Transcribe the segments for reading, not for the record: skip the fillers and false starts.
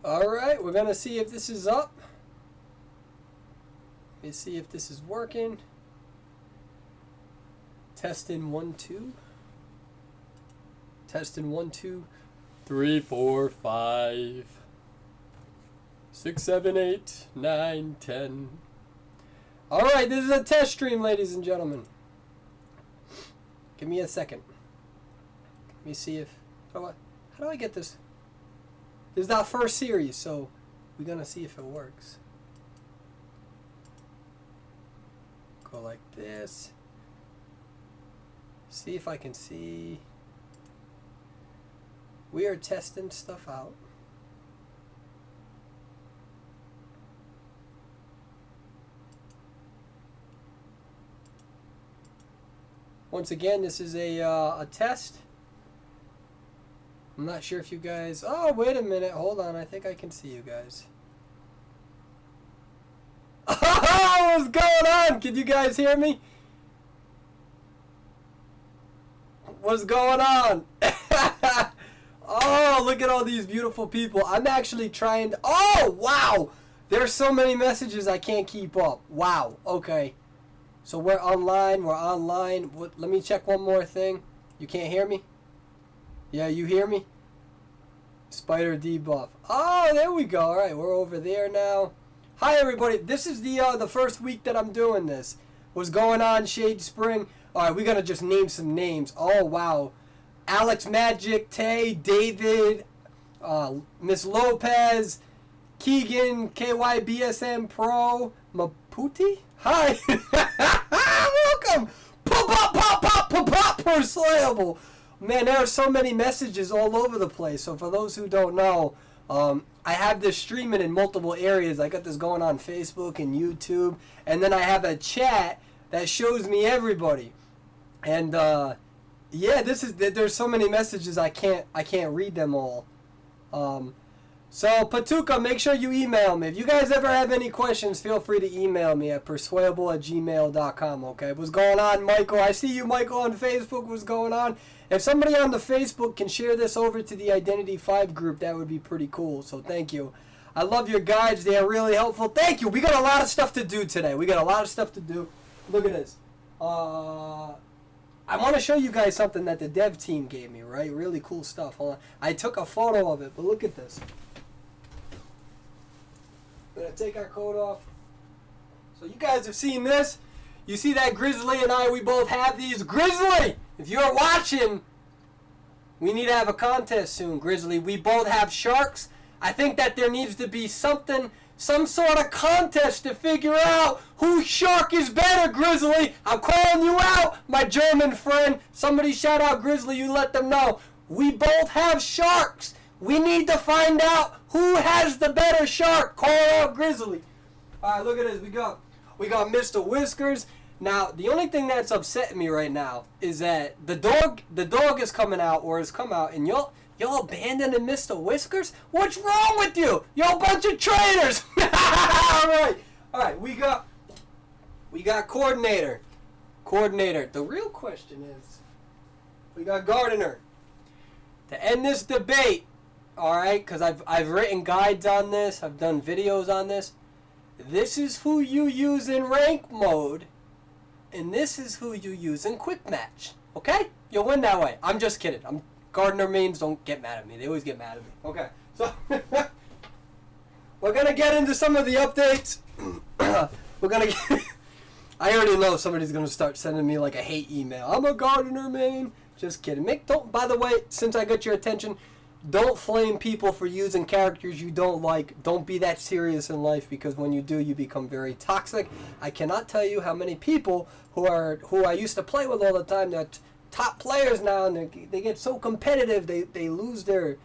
Alright, we're gonna see if this is up. Let me see if this is working. Testing 1 2. Testing 1 2 3 4 5 6 7 8 9 10. Alright, this is a test stream, ladies and gentlemen. Give me a second. Let me see if how do I get this? This is our first series, so we're gonna see if it works. Go like this. See if I can see. We are testing stuff out. Once again, this is a test. I'm not sure if you guys... Oh, wait a minute. Hold on. I think I can see you guys. Oh, what's going on? Can you guys hear me? What's going on? Oh, look at all these beautiful people. I'm actually trying to... Oh, wow. There's so many messages I can't keep up. Wow. Okay. So we're online. We're online. Let me check one more thing. You can't hear me? Yeah, you hear me? Spider debuff. Oh, there we go. All right, we're over there now. Hi, everybody. This is the first week that I'm doing this. What's going on, Shade Spring? All right, we're going to just name some names. Oh, wow. Alex Magic, Tay, David, Miss Lopez, Keegan, KYBSM Pro, Maputi. Hi. Welcome. Pop, Perslayable. Man, there are so many messages all over the place. So for those who don't know, I have this streaming in multiple areas. I got this going on Facebook and YouTube. And then I have a chat that shows me everybody. And yeah, there's so many messages I can't read them all. So Patuka, make sure you email me. If you guys ever have any questions, feel free to email me at persuadable@gmail.com, okay? What's going on, Michael? I see you, Michael, on Facebook. What's going on? If somebody on the Facebook can share this over to the Identity 5 group, that would be pretty cool. So thank you. I love your guides. They are really helpful. Thank you. We got a lot of stuff to do today. We got a lot of stuff to do. Look at this. I want to show you guys something that the dev team gave me, right? Really cool stuff. Hold on. I took a photo of it, but look at this. I'm going to take our coat off. So you guys have seen this. You see that Grizzly and I, we both have these. Grizzly, if you're watching, we need to have a contest soon, Grizzly. We both have sharks. I think that there needs to be some sort of contest to figure out whose shark is better, Grizzly. I'm calling you out, my German friend. Somebody shout out Grizzly, you let them know. We both have sharks. We need to find out who has the better shark. Call out Grizzly. All right, look at this. We got Mr. Whiskers. Now, the only thing that's upsetting me right now is that the dog is coming out, or has come out, and y'all abandoning Mr. Whiskers? What's wrong with you? You're a bunch of traitors. All right. We got coordinator. The real question is, we got gardener. To end this debate, all right, because I've written guides on this, I've done videos on this. This is who you use in rank mode, and this is who you use in quick match. Okay? You'll win that way. I'm just kidding. Gardener mains don't get mad at me. They always get mad at me. Okay, so we're gonna get into some of the updates. I already know somebody's gonna start sending me like a hate email. I'm a gardener main. Just kidding. By the way, since I got your attention, don't flame people for using characters you don't like. Don't be that serious in life, because when you do, you become very toxic. I cannot tell you how many people who I used to play with all the time, that top players now, and they get so competitive, they lose their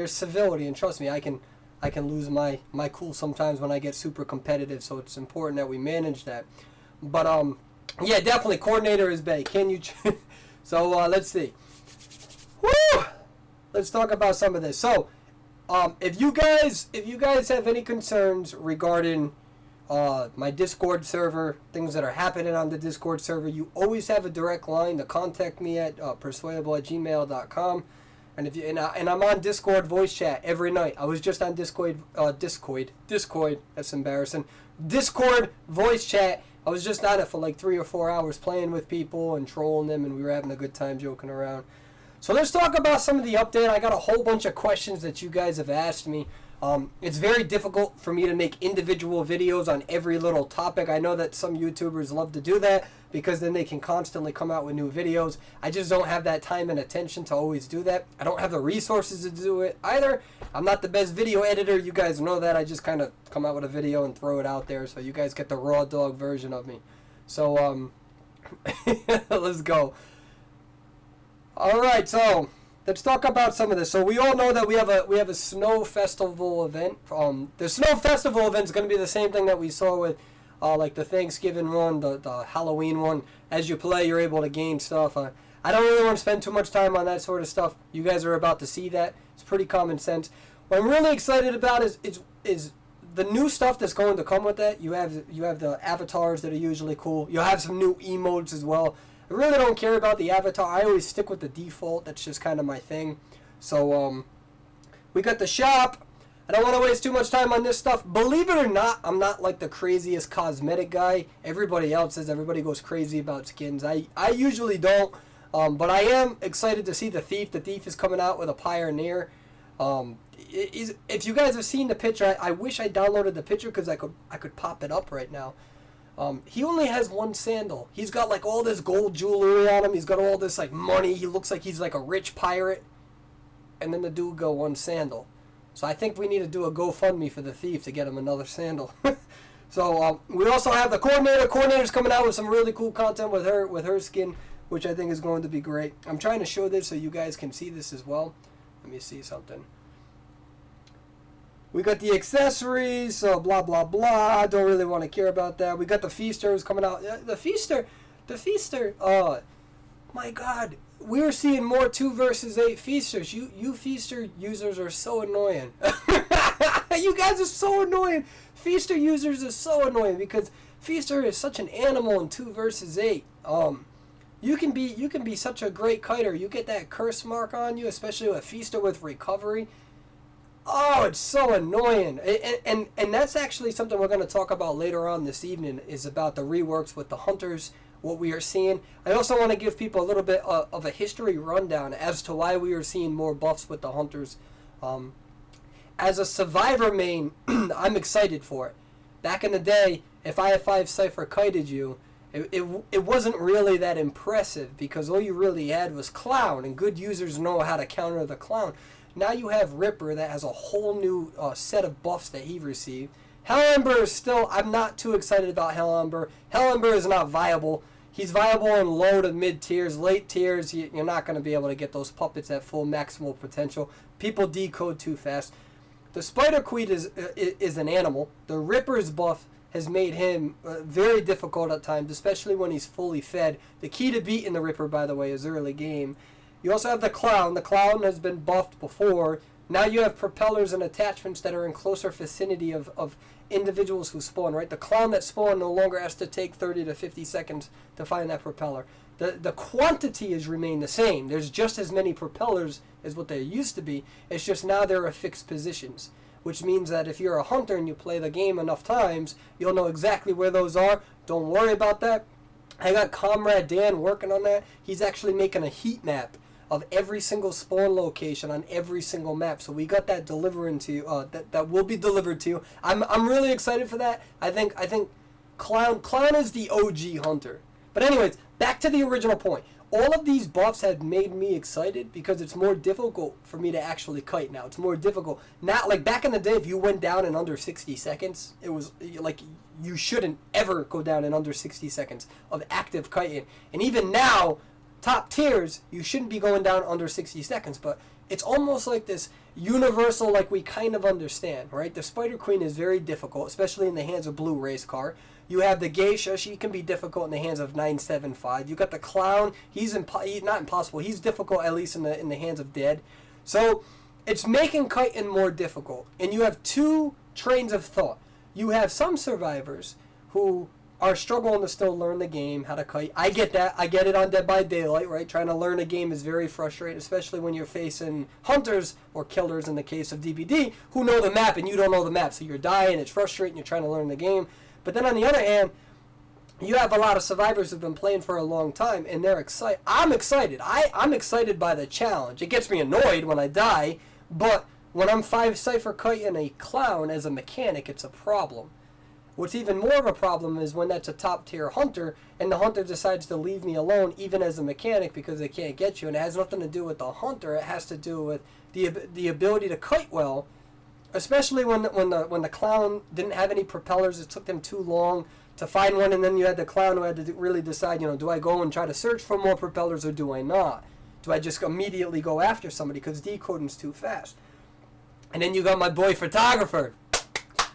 civility. And trust me, I can lose my cool sometimes when I get super competitive. So it's important that we manage that. But yeah, definitely coordinator is bae. Can you? So let's see. Woo! Let's talk about some of this. So, if you guys have any concerns regarding my Discord server, things that are happening on the Discord server, you always have a direct line to contact me at persuadable@gmail.com. And if you and I'm on Discord voice chat every night. I was just on Discord. That's embarrassing. Discord voice chat. I was just on it for like 3 or 4 hours playing with people and trolling them, and we were having a good time joking around. So let's talk about some of the update. I got a whole bunch of questions that you guys have asked me. It's very difficult for me to make individual videos on every little topic. I know that some YouTubers love to do that because then they can constantly come out with new videos. I just don't have that time and attention to always do that. I don't have the resources to do it either. I'm not the best video editor. You guys know that. I just kind of come out with a video and throw it out there so you guys get the raw dog version of me. So, let's go. All right, so let's talk about some of this. So we all know that we have a snow festival event. The snow festival event is going to be the same thing that we saw with like the Thanksgiving one, the Halloween one. As you play, you're able to gain stuff. I don't really want to spend too much time on that sort of stuff. You guys are about to see that. It's pretty common sense. What I'm really excited about is the new stuff that's going to come with that. You have the avatars that are usually cool. You'll have some new emotes as well. I really don't care about the avatar. I always stick with the default. That's just kind of my thing. So, we got the shop. I don't want to waste too much time on this stuff. Believe it or not, I'm not like the craziest cosmetic guy. Everybody else says everybody goes crazy about skins. I usually don't. But I am excited to see the Thief. The Thief is coming out with a Pioneer. If you guys have seen the picture, I wish I downloaded the picture because I could pop it up right now. He only has one sandal. He's got like all this gold jewelry on him. He's got all this like money. He looks like he's like a rich pirate. And then the dude got one sandal. So I think we need to do a GoFundMe for the Thief to get him another sandal. So we also have the Coordinator. Coordinator's coming out with some really cool content with her skin, which I think is going to be great. I'm trying to show this so you guys can see this as well. Let me see something. We got the accessories, so blah, blah, blah. Don't really want to care about that. We got the Feasters coming out. The Feaster, oh, my God. We're seeing more 2 versus 8 Feasters. You Feaster users are so annoying. You guys are so annoying. Feaster users are so annoying because Feaster is such an animal in 2 versus 8. You can be such a great kiter. You get that curse mark on you, especially with Feaster with recovery. Oh, it's so annoying. And that's actually something we're going to talk about later on this evening, is about the reworks with the hunters, what we are seeing. I also want to give people a little bit of a history rundown as to why we are seeing more buffs with the hunters. As a survivor main, I'm excited for it. Back in the day, if IF5 Cypher kited you, it wasn't really that impressive because all you really had was Clown, and good users know how to counter the Clown. Now you have Ripper that has a whole new set of buffs that he received. Hellember is still, I'm not too excited about Hellember. Hellember is not viable. He's viable in low to mid tiers. Late tiers, you're not going to be able to get those puppets at full maximal potential. People decode too fast. The Spider Queen is an animal. The Ripper's buff has made him very difficult at times, especially when he's fully fed. The key to beating the Ripper, by the way, is early game. You also have the Clown. The Clown has been buffed before. Now you have propellers and attachments that are in closer vicinity of individuals who spawn, right? The Clown that spawn no longer has to take 30 to 50 seconds to find that propeller. The quantity has remained the same. There's just as many propellers as what there used to be. It's just now there are fixed positions, which means that if you're a hunter and you play the game enough times, you'll know exactly where those are. Don't worry about that. I got Comrade Dan working on that. He's actually making a heat map of every single spawn location on every single map. So we got that delivering to you. That will be delivered to you. I'm really excited for that. I think Clown is the OG hunter. But anyways, back to the original point. All of these buffs have made me excited because it's more difficult for me to actually kite now. It's more difficult. Now, like back in the day, if you went down in under 60 seconds, it was like you shouldn't ever go down in under 60 seconds of active kiting. And even now, top tiers, you shouldn't be going down under 60 seconds, but it's almost like this universal, like we kind of understand, right? The Spider Queen is very difficult, especially in the hands of Blue Race Car. You have the Geisha, she can be difficult in the hands of 975. You got the Clown, he's not impossible, he's difficult at least in the hands of Dead. So it's making kiting more difficult, and you have two trains of thought. You have some survivors who are struggling to still learn the game, how to kite. I get that. I get it on Dead by Daylight, right? Trying to learn a game is very frustrating, especially when you're facing hunters or killers in the case of DBD who know the map and you don't know the map. So you're dying, it's frustrating, you're trying to learn the game. But then on the other hand, you have a lot of survivors who've been playing for a long time and they're excited. I'm excited. I'm excited by the challenge. It gets me annoyed when I die, but when I'm 5 cipher kiting a clown as a mechanic, it's a problem. What's even more of a problem is when that's a top tier hunter and the hunter decides to leave me alone even as a mechanic because they can't get you, and it has nothing to do with the hunter. It has to do with the ability to kite well, especially when the clown didn't have any propellers. It took them too long to find one, and then you had the clown who had to really decide, do I go and try to search for more propellers or do I not? Do I just immediately go after somebody because decoding's too fast? And then you got my boy Photographer.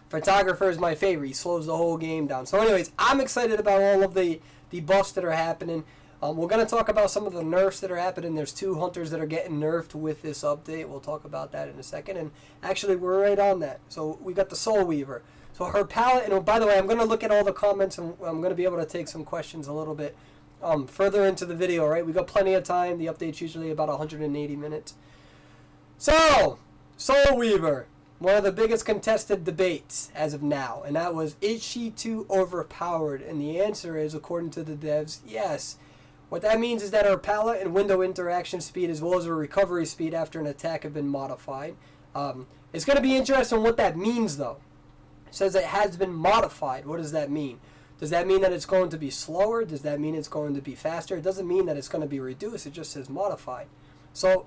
Photographer is my favorite. He slows the whole game down. So anyways, I'm excited about all of the buffs that are happening. We're going to talk about some of the nerfs that are happening. There's 2 hunters that are getting nerfed with this update. We'll talk about that in a second. And actually, we're right on that. So we got the Soul Weaver. So her palette, and by the way, I'm going to look at all the comments, and I'm going to be able to take some questions a little bit further into the video, right? We got plenty of time. The update's usually about 180 minutes. So, Soul Weaver. One of the biggest contested debates as of now, and that was, is she too overpowered? And the answer is, according to the devs, yes. What that means is that her palette and window interaction speed as well as her recovery speed after an attack have been modified. It's going to be interesting what that means, though. It says it has been modified. What does that mean? Does that mean that it's going to be slower? Does that mean it's going to be faster? It doesn't mean that it's going to be reduced. It just says modified. So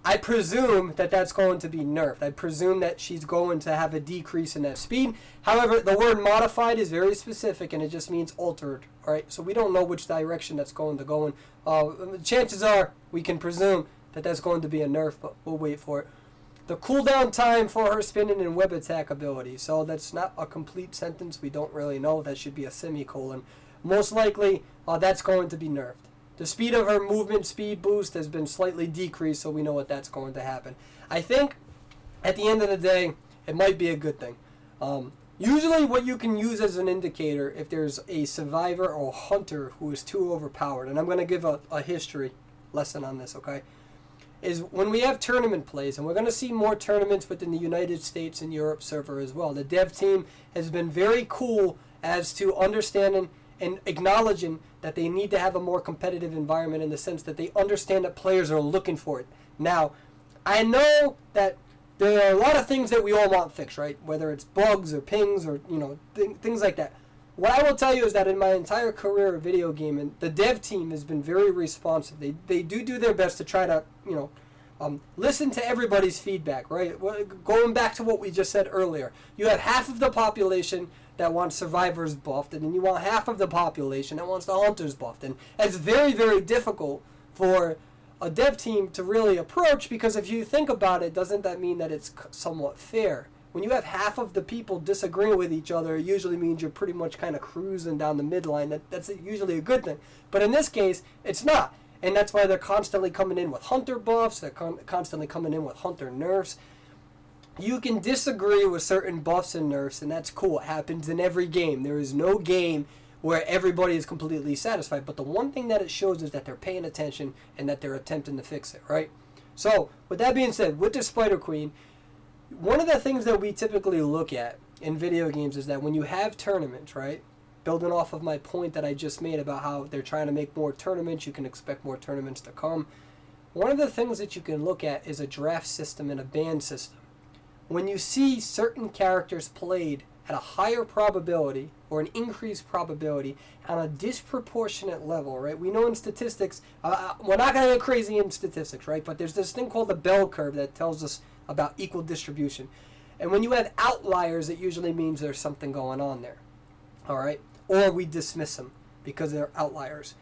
I presume that that's going to be nerfed. I presume that she's going to have a decrease in that speed. However, the word modified is very specific, and it just means altered. All right, so we don't know which direction that's going to go in. Chances are we can presume that that's going to be a nerf, but we'll wait for it. The cooldown time for her spinning and web attack ability. So that's not a complete sentence. We don't really know. That should be a semicolon. Most likely, that's going to be nerfed. The speed of her movement speed boost has been slightly decreased, so we know what that's going to happen. I think, at the end of the day, it might be a good thing. Usually what you can use as an indicator if there's a survivor or hunter who is too overpowered, and I'm going to give a history lesson on this, okay, is when we have tournament plays, and we're going to see more tournaments within the United States and Europe server as well. The dev team has been very cool as to understanding and acknowledging that they need to have a more competitive environment in the sense that they understand that players are looking for it. Now, I know that there are a lot of things that we all want fixed, right? Whether it's bugs or pings or, things like that. What I will tell you is that in my entire career of video gaming, the dev team has been very responsive. They do their best to try to, listen to everybody's feedback, right? Going back to what we just said earlier, you have half of the population that wants survivors buffed, and then you want half of the population that wants the hunters buffed. And it's very, very difficult for a dev team to really approach, because if you think about it, doesn't that mean that it's somewhat fair? When you have half of the people disagreeing with each other, it usually means you're pretty much kind of cruising down the midline. That's usually a good thing. But in this case, it's not. And that's why they're constantly coming in with hunter buffs. They're constantly coming in with hunter nerfs. You can disagree with certain buffs and nerfs, and that's cool. It happens in every game. There is no game where everybody is completely satisfied. But the one thing that it shows is that they're paying attention and that they're attempting to fix it, right? So, with that being said, with the Spider Queen, one of the things that we typically look at in video games is that when you have tournaments, right? Building off of my point that I just made about how they're trying to make more tournaments, you can expect more tournaments to come. One of the things that you can look at is a draft system and a ban system. When you see certain characters played at a higher probability or an increased probability on a disproportionate level, right? We know in statistics, we're not going to get crazy in statistics, right? But there's this thing called the bell curve that tells us about equal distribution. And when you have outliers, it usually means there's something going on there, all right? Or we dismiss them because they're outliers.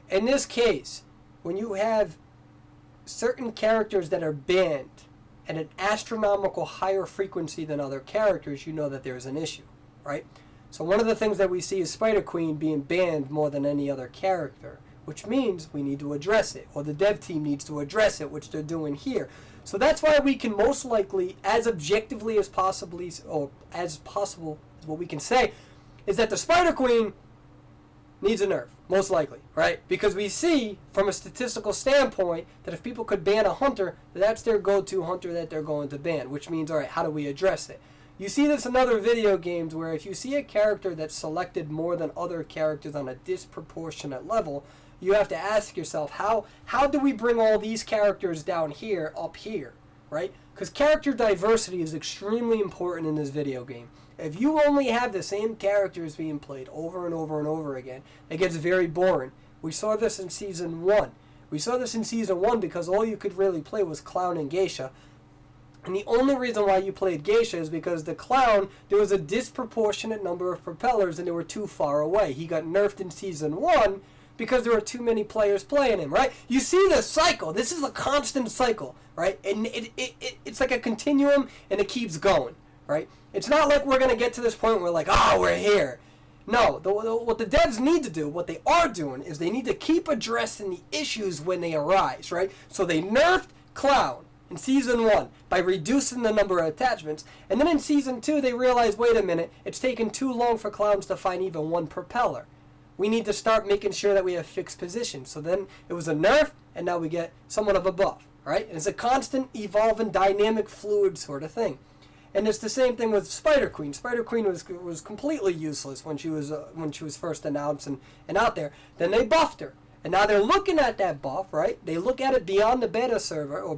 In this case, when you have certain characters that are banned at an astronomical higher frequency than other characters, you know that there's an issue, right? So one of the things that we see is Spider Queen being banned more than any other character, which means we need to address it, or the dev team needs to address it, which they're doing here. So that's why we can most likely, as objectively as possible, or as possible, is what we can say, is that the Spider Queen needs a nerf, most likely, right? Because we see, from a statistical standpoint, that if people could ban a hunter, that's their go-to hunter that they're going to ban, which means, all right, how do we address it? You see this in other video games where if you see a character that's selected more than other characters on a disproportionate level, you have to ask yourself, how do we bring all these characters down here, up here, right? Because character diversity is extremely important in this video game. If you only have the same characters being played over and over and over again, it gets very boring. We saw this in Season 1. We saw this in Season 1 because all you could really play was Clown and Geisha. And the only reason why you played Geisha is because the Clown, there was a disproportionate number of propellers and they were too far away. He got nerfed in Season 1 because there were too many players playing him, right? You see the cycle. This is a constant cycle, right? And it's like a continuum and it keeps going, right? It's not like we're going to get to this point where like, we're here. No, what the devs need to do, what they are doing, is they need to keep addressing the issues when they arise, right? So they nerfed Clown in Season 1 by reducing the number of attachments. And then in Season 2, they realized, wait a minute, it's taken too long for clowns to find even one propeller. We need to start making sure that we have fixed positions. So then it was a nerf, and now we get somewhat of a buff, right? And it's a constant, evolving, dynamic, fluid sort of thing. And it's the same thing with Spider Queen. Spider Queen was completely useless when she was first announced and out there. Then they buffed her. And now they're looking at that buff, right? They look at it beyond the beta server, or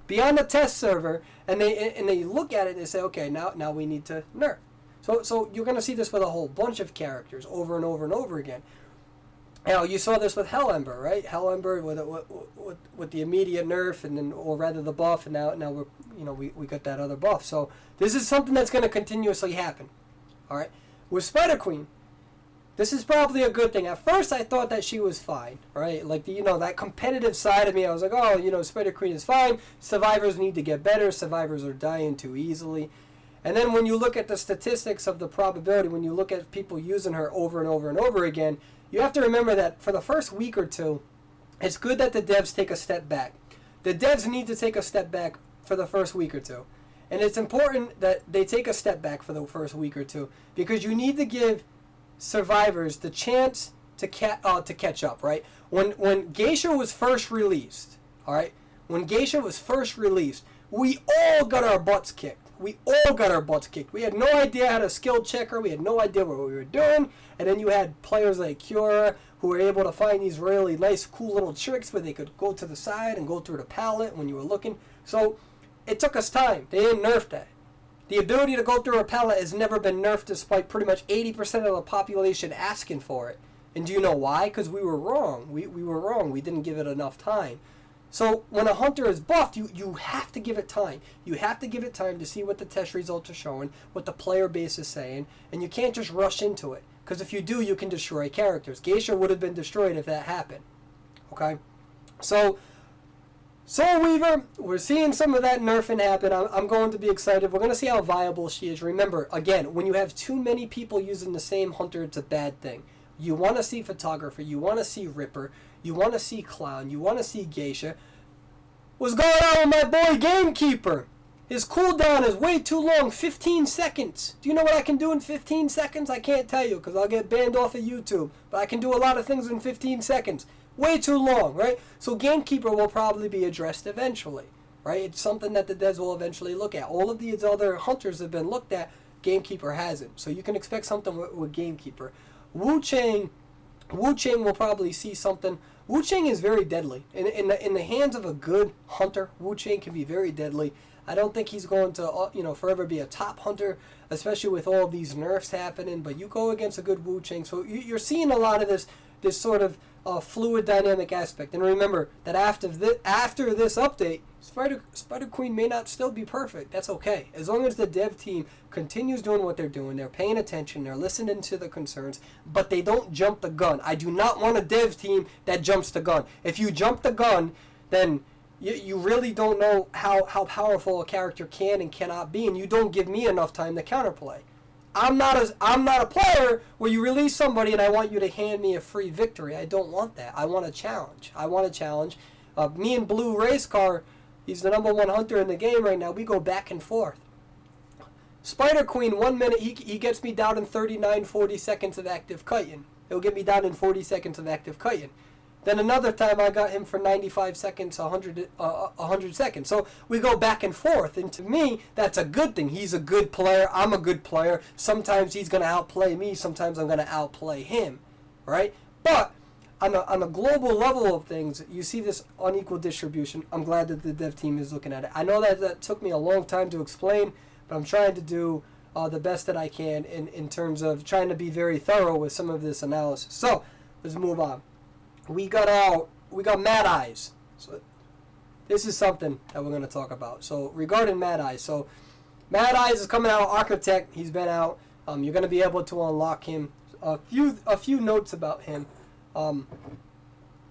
beyond the test server, and they look at it and they say, okay, now we need to nerf. So you're going to see this with a whole bunch of characters over and over and over again. Now you saw this with Hell Ember, right? Hell Ember with the immediate nerf, and then, or rather the buff, and now we got that other buff. So this is something that's going to continuously happen. All right, with Spider Queen, this is probably a good thing. At first, I thought that she was fine, right? Like that competitive side of me, I was like, Spider Queen is fine. Survivors need to get better. Survivors are dying too easily. And then when you look at the statistics of the probability, when you look at people using her over and over and over again, you have to remember that for the first week or two, it's good that the devs take a step back. The devs need to take a step back for the first week or two. And it's important that they take a step back for the first week or two, because you need to give survivors the chance to catch up, right? When Geisha was first released, all right? When Geisha was first released, we all got our butts kicked. We had no idea how to skill check her. We had no idea what we were doing. And then you had players like Cura who were able to find these really nice, cool little tricks where they could go to the side and go through the palette when you were looking. So it took us time. They didn't nerf that. The ability to go through a palette has never been nerfed, despite pretty much 80% of the population asking for it. And do you know why? Because we were wrong. We were wrong. We didn't give it enough time. So when a hunter is buffed, you have to give it time. You have to give it time to see what the test results are showing, what the player base is saying, and you can't just rush into it. Because if you do, you can destroy characters. Geisha would have been destroyed if that happened. Okay? So, Soul Weaver, we're seeing some of that nerfing happen. I'm going to be excited. We're going to see how viable she is. Remember, again, when you have too many people using the same hunter, it's a bad thing. You want to see Photographer. You want to see Ripper. You want to see Clown. You want to see Geisha. What's going on with my boy Gamekeeper? His cooldown is way too long, 15 seconds. Do you know what I can do in 15 seconds? I can't tell you because I'll get banned off of YouTube. But I can do a lot of things in 15 seconds. Way too long, right? So Gamekeeper will probably be addressed eventually, right? It's something that the devs will eventually look at. All of these other hunters have been looked at. Gamekeeper hasn't. So you can expect something with Gamekeeper. Wu Chang will probably see something. Wu Chang is very deadly. In the hands of a good hunter, Wu Chang can be very deadly. I don't think he's going to forever be a top hunter, especially with all these nerfs happening. But you go against a good Wu Chang, so you're seeing a lot of this sort of fluid dynamic aspect. And remember that after this update, Spider Queen may not still be perfect. That's okay. As long as the dev team continues doing what they're doing, they're paying attention, they're listening to the concerns, but they don't jump the gun. I do not want a dev team that jumps the gun. If you jump the gun, then you really don't know how powerful a character can and cannot be, and you don't give me enough time to counterplay. I'm not a player where you release somebody and I want you to hand me a free victory. I don't want that. I want a challenge. Me and Blue Race Car, he's the #1 hunter in the game right now. We go back and forth. Spider Queen, 1 minute, he gets me down in 39, 40 seconds of active kiting. He'll get me down in 40 seconds of active kiting. Then another time I got him for 95 seconds, 100 seconds. So we go back and forth. And to me, that's a good thing. He's a good player. I'm a good player. Sometimes he's going to outplay me. Sometimes I'm going to outplay him. Right? But on a global level of things, you see this unequal distribution. I'm glad that the dev team is looking at it. I know that took me a long time to explain, but I'm trying to do the best that I can in terms of trying to be very thorough with some of this analysis. So let's move on. We got Mad Eyes. So this is something that we're going to talk about. So regarding Mad Eyes, so Mad Eyes is coming out. Architect, he's been out. You're going to be able to unlock him. A few notes about him. Give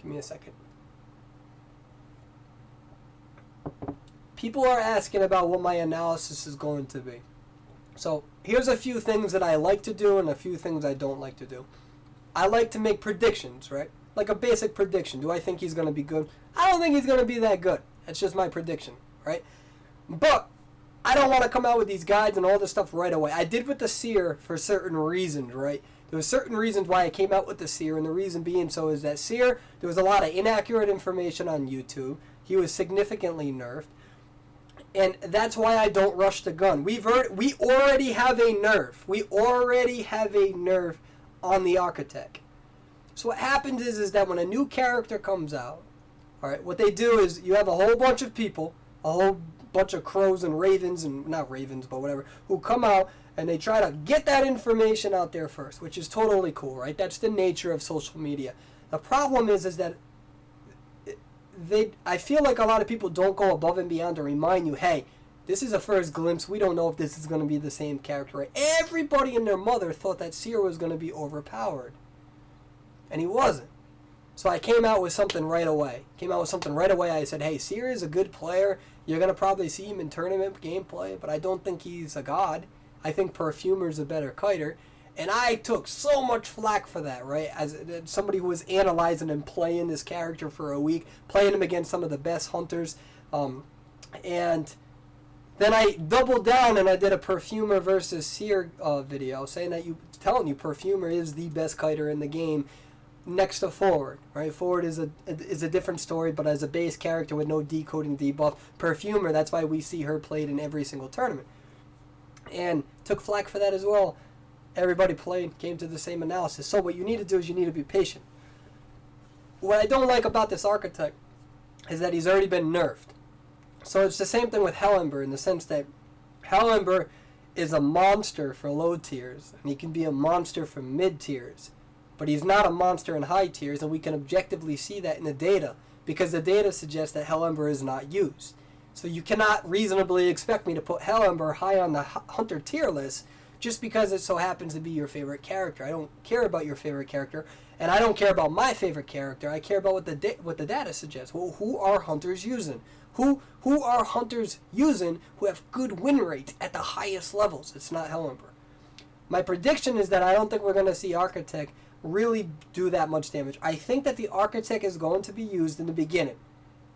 me a second. People are asking about what my analysis is going to be. So here's a few things that I like to do and a few things I don't like to do. I like to make predictions, right? Like a basic prediction. Do I think he's going to be good? I don't think he's going to be that good. That's just my prediction, right? But I don't want to come out with these guides and all this stuff right away. I did with the Seer for certain reasons, right? There were certain reasons why I came out with the Seer, and the reason being so is that Seer, there was a lot of inaccurate information on YouTube. He was significantly nerfed. And that's why I don't rush the gun. We already have a nerf. We already have a nerf on the Architect. So what happens is that when a new character comes out, all right, what they do is you have a whole bunch of people, a whole bunch of crows and ravens, and not ravens, but whatever, who come out and they try to get that information out there first, which is totally cool, right? That's the nature of social media. The problem is that I feel like a lot of people don't go above and beyond to remind you, hey, this is a first glimpse. We don't know if this is going to be the same character. Right? Everybody and their mother thought that Seer was going to be overpowered. And he wasn't. So I came out with something right away. I said, hey, Seer is a good player. You're going to probably see him in tournament gameplay, but I don't think he's a god. I think Perfumer's a better kiter. And I took so much flack for that, right? As somebody who was analyzing and playing this character for a week, playing him against some of the best hunters. And then I doubled down and I did a Perfumer versus Seer video, telling you Perfumer is the best kiter in the game next to Forward, right? Forward is a different story, but as a base character with no decoding debuff, Perfumer, that's why we see her played in every single tournament. And took flack for that as well. Everybody played, came to the same analysis. So what you need to do is you need to be patient. What I don't like about this Architect is that he's already been nerfed. So it's the same thing with Hellember in the sense that Hellember is a monster for low tiers, and he can be a monster for mid tiers. But he's not a monster in high tiers, and we can objectively see that in the data, because the data suggests that Hellember is not used. So you cannot reasonably expect me to put Hellember high on the Hunter tier list just because it so happens to be your favorite character. I don't care about your favorite character, and I don't care about my favorite character. I care about what the data suggests. Well, who are hunters using? Who are hunters using who have good win rates at the highest levels? It's not Hellember. My prediction is that I don't think we're going to see Architect really do that much damage. I think that the Architect is going to be used in the beginning.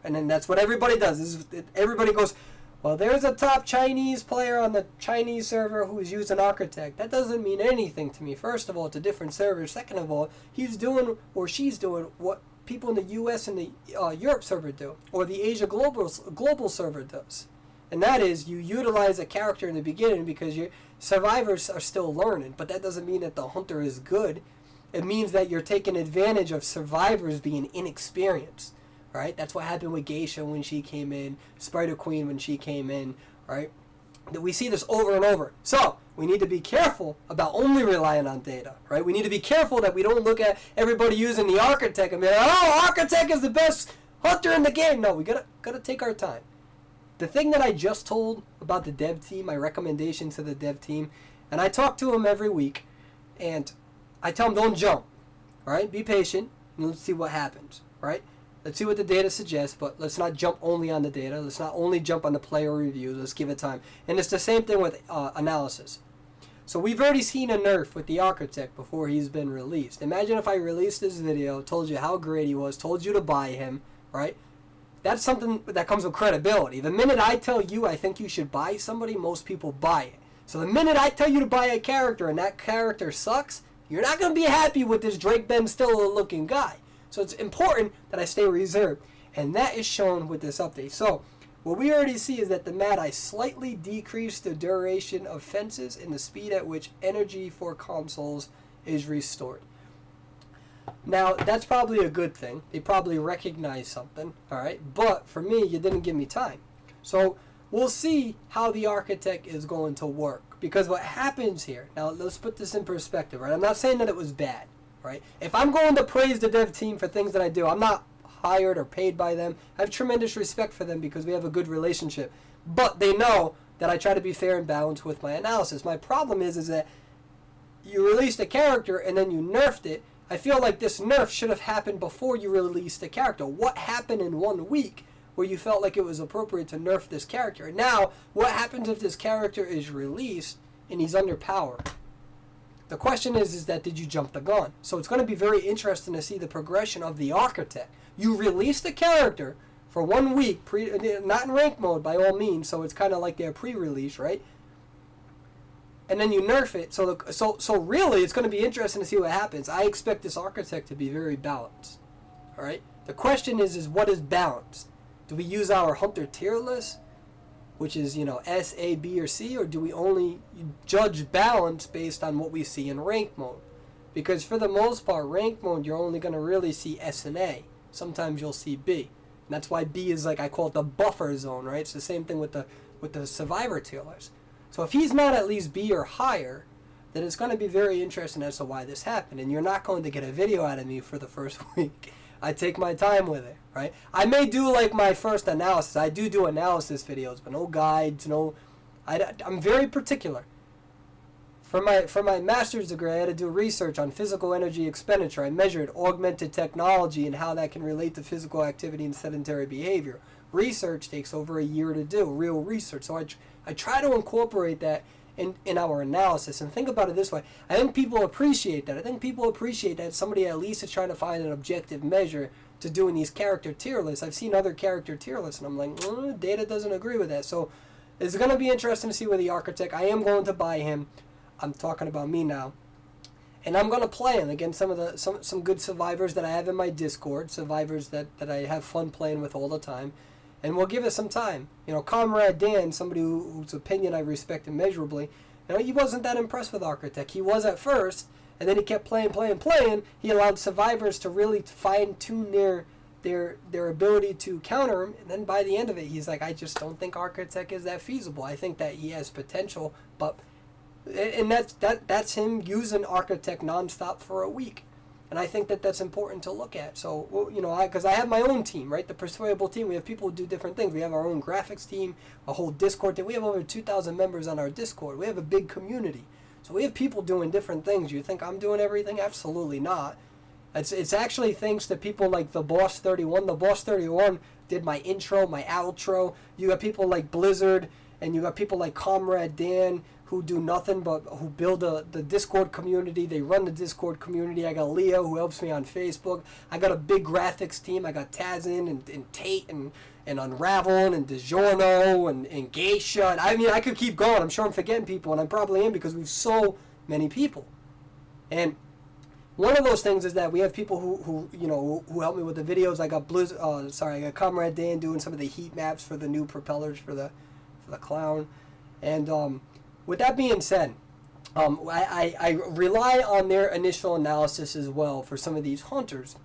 And then that's what everybody does. Everybody goes, well, there's a top Chinese player on the Chinese server who is using Architect. That doesn't mean anything to me. First of all, it's a different server. Second of all, he's doing or she's doing what people in the US and the Europe server do, or the Asia global server does. And that is, you utilize a character in the beginning because your survivors are still learning. But that doesn't mean that the hunter is good. It means that you're taking advantage of survivors being inexperienced. Right? That's what happened with Geisha when she came in, Spider Queen when she came in, right? We see this over and over. So, we need to be careful about only relying on data, right? We need to be careful that we don't look at everybody using the Architect and be like, oh, Architect is the best hunter in the game. No, we gotta take our time. The thing that I just told about the dev team, my recommendation to the dev team, and I talk to them every week, and I tell them don't jump, all right? Be patient, and let's see what happens, right? Let's see what the data suggests, but let's not jump only on the data. Let's not only jump on the player reviews. Let's give it time. And it's the same thing with analysis. So we've already seen a nerf with the Architect before he's been released. Imagine if I released this video, told you how great he was, told you to buy him, right? That's something that comes with credibility. The minute I tell you I think you should buy somebody, most people buy it. So the minute I tell you to buy a character and that character sucks, you're not going to be happy with this Drake Ben Stiller looking guy. So it's important that I stay reserved. And that is shown with this update. So what we already see is that the Mad Eye slightly decreased the duration of fences and the speed at which energy for consoles is restored. Now, that's probably a good thing. They probably recognize something, all right? But for me, you didn't give me time. So we'll see how the architect is going to work. Because what happens here, now let's put this in perspective, right? I'm not saying that it was bad, right? If I'm going to praise the dev team for things that I do, I'm not hired or paid by them. I have tremendous respect for them because we have a good relationship. But they know that I try to be fair and balanced with my analysis. My problem is that you released a character and then you nerfed it. I feel like this nerf should have happened before you released the character. What happened in 1 week where you felt like it was appropriate to nerf this character? And now, what happens if this character is released and he's underpowered? The question is that did you jump the gun? So it's going to be very interesting to see the progression of the architect. You released the character for 1 week, not in rank mode by all means, so it's kind of like their pre-release, right? And then you nerf it. So really, it's going to be interesting to see what happens. I expect this architect to be very balanced. All right. The question is what is balanced? Do we use our hunter tier list, which is S, A, B, or C, or do we only judge balance based on what we see in rank mode? Because for the most part, rank mode you're only going to really see S and A. Sometimes you'll see B, and that's why B is like I call it the buffer zone. Right. It's the same thing with the survivor tier list. So if he's not at least B or higher, then it's going to be very interesting as to why this happened. And you're not going to get a video out of me for the first week. I take my time with it, right? I may do like my first analysis. I do analysis videos, but no guides, I'm very particular. For my master's degree, I had to do research on physical energy expenditure. I measured augmented technology and how that can relate to physical activity and sedentary behavior. Research takes over a year to do, real research. So I try to incorporate that in our analysis. And think about it this way. I think people appreciate that. I think people appreciate that somebody at least is trying to find an objective measure to doing these character tier lists. I've seen other character tier lists, and I'm like, data doesn't agree with that. So it's going to be interesting to see where the architect, I am going to buy him. I'm talking about me now. And I'm going to play him against some good survivors that I have in my Discord, survivors that I have fun playing with all the time. And we'll give it some time. Comrade Dan, somebody whose opinion I respect immeasurably, he wasn't that impressed with Architect. He was at first, and then he kept playing. He allowed survivors to really fine-tune their ability to counter him. And then by the end of it, he's like, I just don't think Architect is that feasible. I think that he has potential, and that's him using Architect nonstop for a week. And I think that that's important to look at. So, because I have my own team, right? The Persuadable team. We have people who do different things. We have our own graphics team, a whole Discord team. We have over 2,000 members on our Discord. We have a big community. So we have people doing different things. You think I'm doing everything? Absolutely not. It's actually thanks to people like the Boss 31. The Boss 31 did my intro, my outro. You got people like Blizzard, and you got people like Comrade Dan, who do nothing but who build the Discord community. They run the Discord community. I got Leo, who helps me on Facebook. I got a big graphics team. I got Tazin and Tate and Unravel and DiGiorno and Geisha. And I could keep going. I'm sure I'm forgetting people, and I probably am because we've so many people. And one of those things is that we have people who help me with the videos. I got I got Comrade Dan doing some of the heat maps for the new propellers for the clown. And with that being said, I rely on their initial analysis as well for some of these hunters.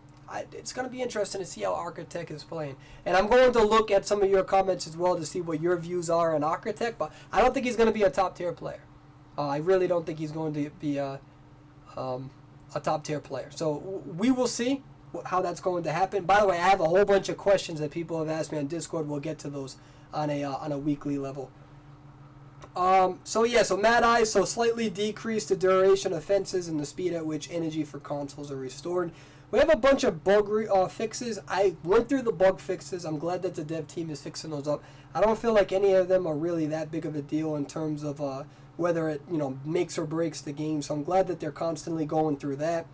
It's going to be interesting to see how Architect is playing. And I'm going to look at some of your comments as well to see what your views are on Architect, but I don't think he's going to be a top-tier player. I really don't think he's going to be a top-tier player. So we will see how that's going to happen. By the way, I have a whole bunch of questions that people have asked me on Discord. We'll get to those on a weekly level. So Mad Eye, slightly decreased the duration of fences and the speed at which energy for consoles are restored. We have a bunch of bug fixes. I went through the bug fixes. I'm glad that the dev team is fixing those up. I don't feel like any of them are really that big of a deal in terms of whether it makes or breaks the game. So I'm glad that they're constantly going through that.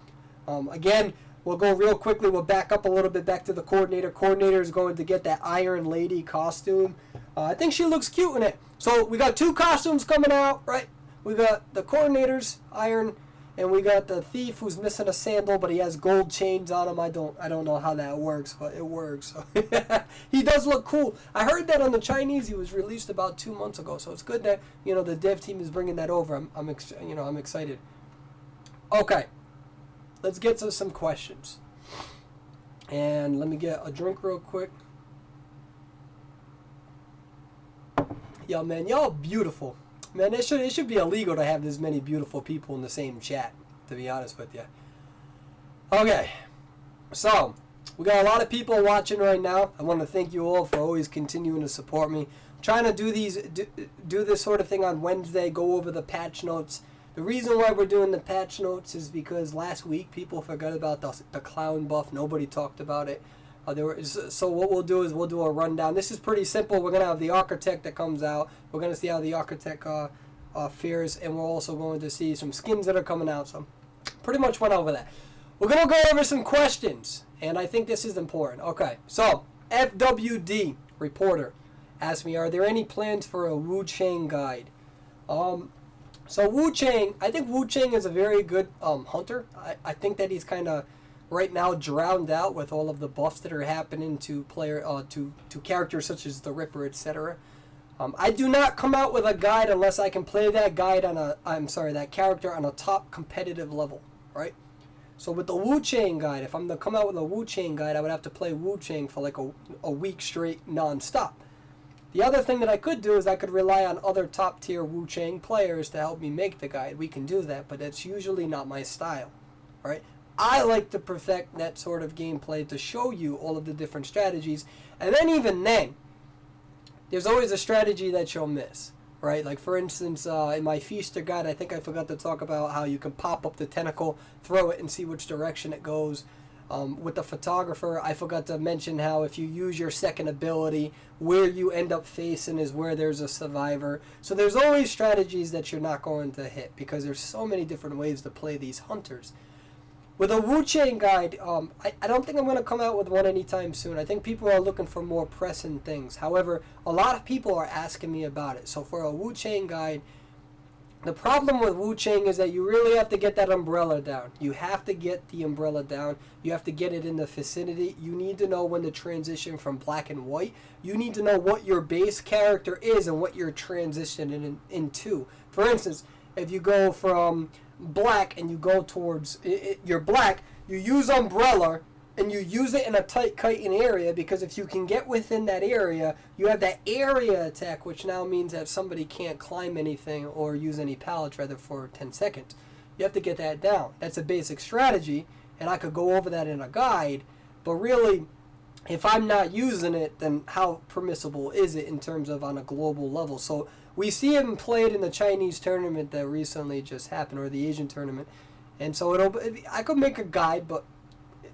Again, we'll go real quickly. We'll back up a little bit back to the coordinator. Coordinator is going to get that Iron Lady costume. I think she looks cute in it. So we got 2 costumes coming out, right? We got the coordinators, iron, and we got the thief who's missing a sandal, but he has gold chains on him. I don't know how that works, but it works. He does look cool. I heard that on the Chinese he was released about 2 months ago, so it's good that the dev team is bringing that over. I'm excited. Okay, let's get to some questions, and let me get a drink real quick. Yo, man, y'all beautiful. Man, it should be illegal to have this many beautiful people in the same chat, to be honest with you. Okay, so we got a lot of people watching right now. I want to thank you all for always continuing to support me. I'm trying to do this sort of thing on Wednesday, go over the patch notes. The reason why we're doing the patch notes is because last week people forgot about the clown buff. Nobody talked about it. So what we'll do is we'll do a rundown. This is pretty simple. We're going to have the architect that comes out. We're going to see how the architect fares, and we're also going to see some skins that are coming out. So pretty much went over that. We're going to go over some questions, and I think this is important. Okay, so FWD reporter asked me, are there any plans for a Wu Chang guide? So Wu Chang, I think Wu Chang is a very good hunter. I think that he's kind of right now drowned out with all of the buffs that are happening to characters such as the Ripper, etc. I do not come out with a guide unless I can play that guide on that character on a top competitive level, right? So with the Wu Chang guide, if I'm to come out with a Wu Chang guide, I would have to play Wu Chang for like a week straight non-stop. The other thing that I could do is I could rely on other top tier Wu Chang players to help me make the guide. We can do that, but that's usually not my style, right? I like to perfect that sort of gameplay to show you all of the different strategies. And then even then, there's always a strategy that you'll miss, right? Like for instance, in my Feaster guide, I think I forgot to talk about how you can pop up the tentacle, throw it, and see which direction it goes. With the photographer, I forgot to mention how if you use your second ability, where you end up facing is where there's a survivor. So there's always strategies that you're not going to hit because there's so many different ways to play these hunters. With a Wu Chang guide, I don't think I'm going to come out with one anytime soon. I think people are looking for more pressing things. However, a lot of people are asking me about it. So for a Wu Chang guide, the problem with Wu Chang is that you really have to get that umbrella down. You have to get the umbrella down. You have to get it in the vicinity. You need to know when to transition from black and white. You need to know what your base character is and what you're transitioning into. For instance, if you go from black and you go towards you're black, you use umbrella and you use it in a tight kiting area, because if you can get within that area, you have that area attack, which now means that somebody can't climb anything or use any pallets rather for 10 seconds. You have to get that down. That's a basic strategy, and I could go over that in a guide, but really if I'm not using it, then how permissible is it in terms of on a global level? So we see him played in the Chinese tournament that recently just happened, or the Asian tournament. And so I could make a guide, but it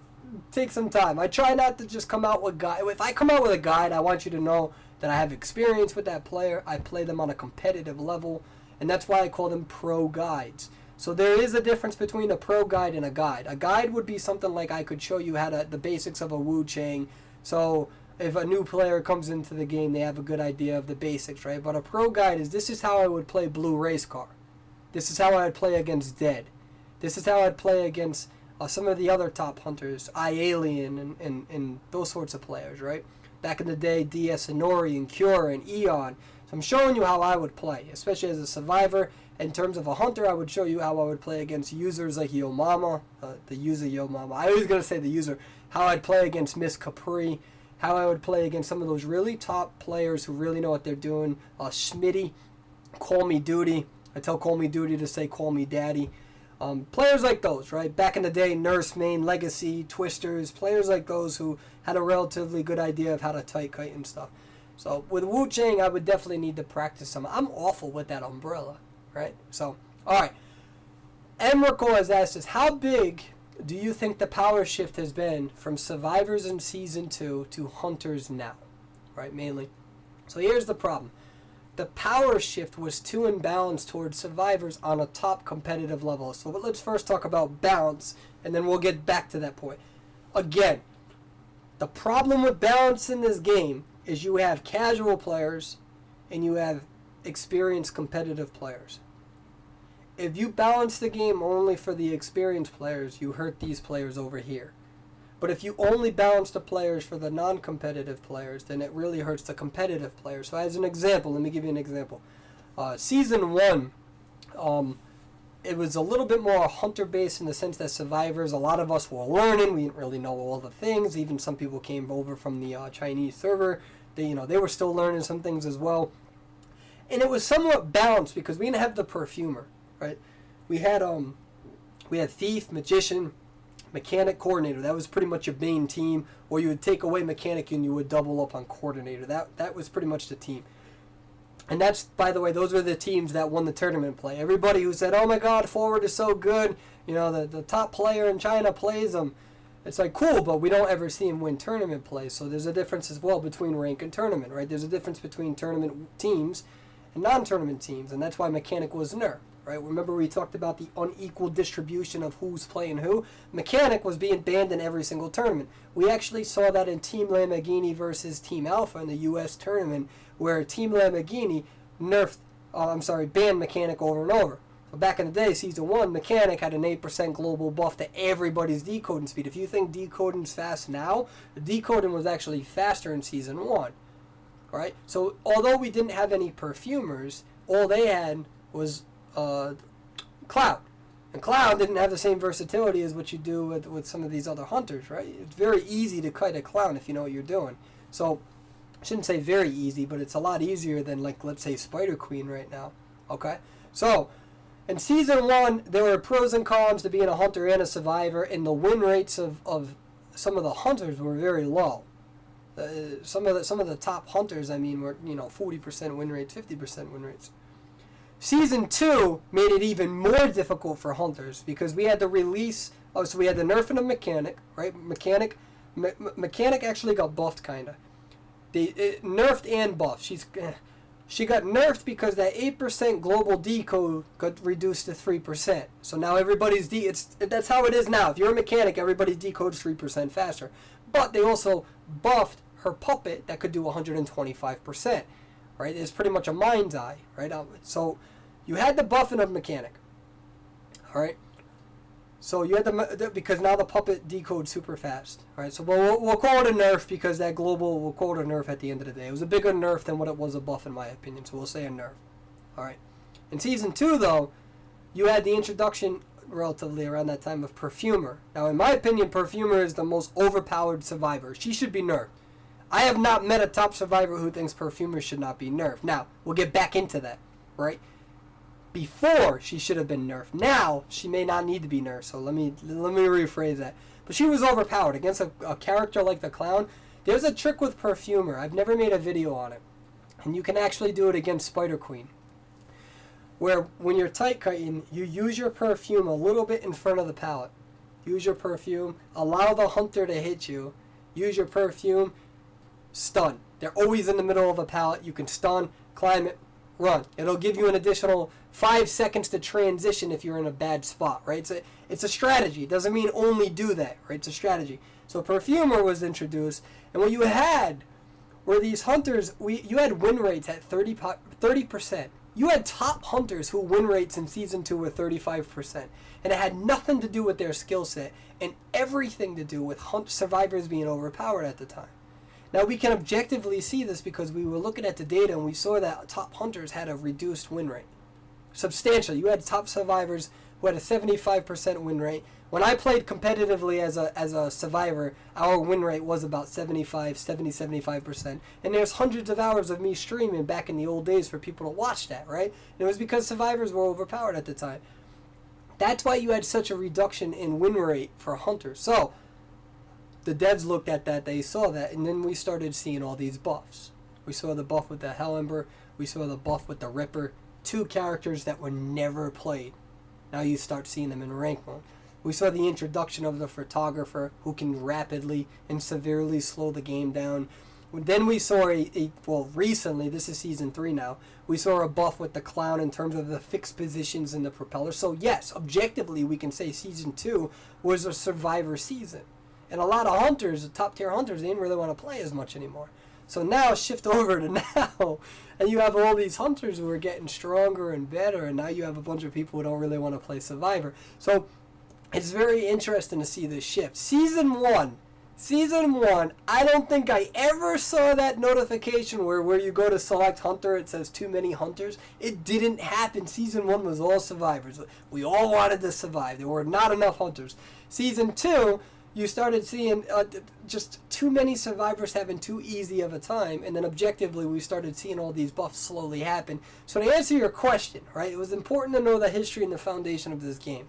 takes some time. I try not to just come out with guide. If I come out with a guide, I want you to know that I have experience with that player. I play them on a competitive level, and that's why I call them pro guides. So there is a difference between a pro guide and a guide. A guide would be something like I could show you how the basics of a Wu Chang. So if a new player comes into the game, they have a good idea of the basics, right? But a pro guide is, this is how I would play Blue Race Car. This is how I'd play against Dead. This is how I'd play against some of the other top hunters, iAlien and those sorts of players, right? Back in the day, DS and Nori and Cure and Eon. So I'm showing you how I would play, especially as a survivor. In terms of a hunter, I would show you how I would play against users like Yo Mama, the user Yo Mama. I always gotta say the user. How I'd play against Miss Capri. How I would play against some of those really top players who really know what they're doing. Schmitty, Call Me Duty. I tell Call Me Duty to say Call Me Daddy. Players like those, right? Back in the day, Nurse Main, Legacy, Twisters, players like those who had a relatively good idea of how to tight kite and stuff. So with Wu Chang, I would definitely need to practice some. I'm awful with that umbrella, right? So, all right. Emrakul has asked us, how big do you think the power shift has been from survivors in Season 2 to hunters now, right, mainly? So here's the problem. The power shift was too imbalanced towards survivors on a top competitive level. So let's first talk about balance, and then we'll get back to that point. Again, the problem with balance in this game is you have casual players and you have experienced competitive players. if you balance the game only for the experienced players, you hurt these players over here. But if you only balance the players for the non-competitive players, then it really hurts the competitive players. So as an example, let me give you an example. Season 1, it was a little bit more hunter-based in the sense that survivors, a lot of us were learning. We didn't really know all the things. Even some people came over from the Chinese server. They were still learning some things as well. And it was somewhat balanced because we didn't have the perfumer, right? We had thief, magician, mechanic, coordinator. That was pretty much your main team. Or you would take away mechanic and you would double up on coordinator. That was pretty much the team. And that's, by the way, those were the teams that won the tournament play. Everybody who said, "Oh my God, forward is so good. The top player in China plays him." It's like, cool, but we don't ever see him win tournament play. So there's a difference as well between rank and tournament, right? There's a difference between tournament teams and non-tournament teams, and that's why mechanic was nerfed, right? Remember we talked about the unequal distribution of who's playing who? Mechanic was being banned in every single tournament. We actually saw that in Team Lamborghini versus Team Alpha in the U.S. tournament, where Team Lamborghini banned mechanic over and over. So back in the day, Season 1, mechanic had an 8% global buff to everybody's decoding speed. If you think decoding's fast now, the decoding was actually faster in Season 1. Right? So although we didn't have any perfumers, all they had was Cloud. And Cloud didn't have the same versatility as what you do with some of these other hunters, right? It's very easy to kite a clown if you know what you're doing. So I shouldn't say very easy, but it's a lot easier than, like, let's say Spider Queen right now. Okay? So in Season 1, there were pros and cons to being a hunter and a survivor, and the win rates of some of the hunters were very low. Some of the top hunters, were 40% win rates, 50% win rates. Season 2 made it even more difficult for hunters because we had the release. So we had the nerfing of mechanic, right? Mechanic actually got buffed, kinda. It nerfed and buffed. She got nerfed because that 8% global decode got reduced to 3%. So now everybody's that's how it is now. If you're a mechanic, everybody decodes 3% faster. But they also buffed her puppet that could do 125%, right? It's pretty much a mind's eye, right? So you had the buffing of mechanic, all right? So you had because now the puppet decodes super fast, all right? So we'll call it a nerf because that global, we'll call it a nerf at the end of the day. It was a bigger nerf than what it was a buff in my opinion, so we'll say a nerf, all right? In Season 2, though, you had the introduction relatively around that time of Perfumer. Now, in my opinion, Perfumer is the most overpowered survivor. She should be nerfed. I have not met a top survivor who thinks Perfumer should not be nerfed. Now, we'll get back into that, right? Before, she should have been nerfed. Now, she may not need to be nerfed, so let me rephrase that. But she was overpowered against a character like the Clown. There's a trick with Perfumer. I've never made a video on it. And you can actually do it against Spider Queen, where when you're tight kiting, you use your perfume a little bit in front of the pallet. Use your perfume, allow the hunter to hit you, use your perfume, stun. They're always in the middle of a pallet. You can stun, climb it, run. It'll give you an additional 5 seconds to transition if you're in a bad spot, right? It's a strategy. It doesn't mean only do that, right? It's a strategy. So Perfumer was introduced, and what you had were these hunters, you had win rates at 30%. You had top hunters who win rates in Season 2 were 35%. And it had nothing to do with their skill set and everything to do with survivors being overpowered at the time. Now, we can objectively see this because we were looking at the data and we saw that top hunters had a reduced win rate. Substantially. You had top survivors who had a 75% win rate. When I played competitively as a survivor, our win rate was about 75%. And there's hundreds of hours of me streaming back in the old days for people to watch that, right? And it was because survivors were overpowered at the time. That's why you had such a reduction in win rate for hunters. So the devs looked at that, they saw that, and then we started seeing all these buffs. We saw the buff with the Hell Ember, we saw the buff with the Ripper, 2 characters that were never played. Now you start seeing them in rank mode. We saw the introduction of the Photographer, who can rapidly and severely slow the game down. Then we saw recently, this is Season 3 now, we saw a buff with the Clown in terms of the fixed positions in the propeller. So yes, objectively we can say Season 2 was a survivor season. And a lot of hunters, top tier hunters, they didn't really want to play as much anymore. So now shift over to now, and you have all these hunters who are getting stronger and better, and now you have a bunch of people who don't really want to play Survivor. So it's very interesting to see this shift. Season 1, I don't think I ever saw that notification where you go to select hunter, it says too many hunters. It didn't happen. Season 1 was all survivors. We all wanted to survive. There were not enough hunters. Season 2, you started seeing just too many survivors having too easy of a time, and then objectively we started seeing all these buffs slowly happen. So to answer your question, right, it was important to know the history and the foundation of this game.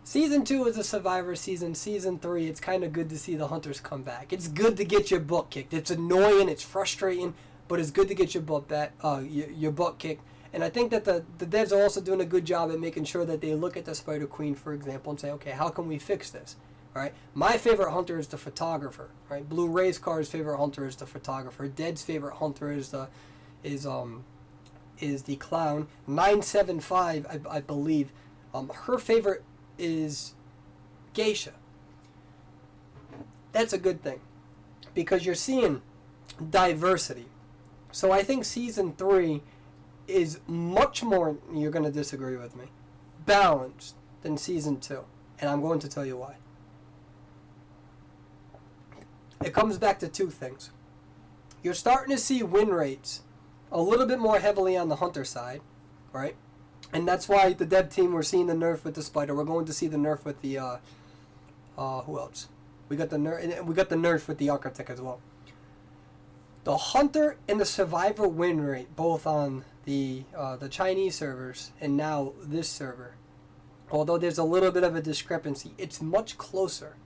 Season 2 is a Survivor season. Season 3, it's kind of good to see the hunters come back. It's good to get your butt kicked. It's annoying, it's frustrating, but it's good to get your butt back, your butt kicked. And I think that the devs are also doing a good job at making sure that they look at the Spider Queen, for example, and say, okay, how can we fix this? All right. My favorite hunter is the photographer. Right. Blue Race Car's favorite hunter is the photographer. Dead's favorite hunter is the clown. 975, I believe. Her favorite is Geisha. That's a good thing because you're seeing diversity. So I think season 3 is much more, you're going to disagree with me, balanced than season 2. And I'm going to tell you why. It comes back to two things. You're starting to see win rates a little bit more heavily on the hunter side, right? And that's why the dev team, we're seeing the nerf with the spider. We're going to see the nerf with the who else? We got the nerf with the architect as well. The hunter and the survivor win rate, both on the Chinese servers and now this server, although there's a little bit of a discrepancy, it's much closer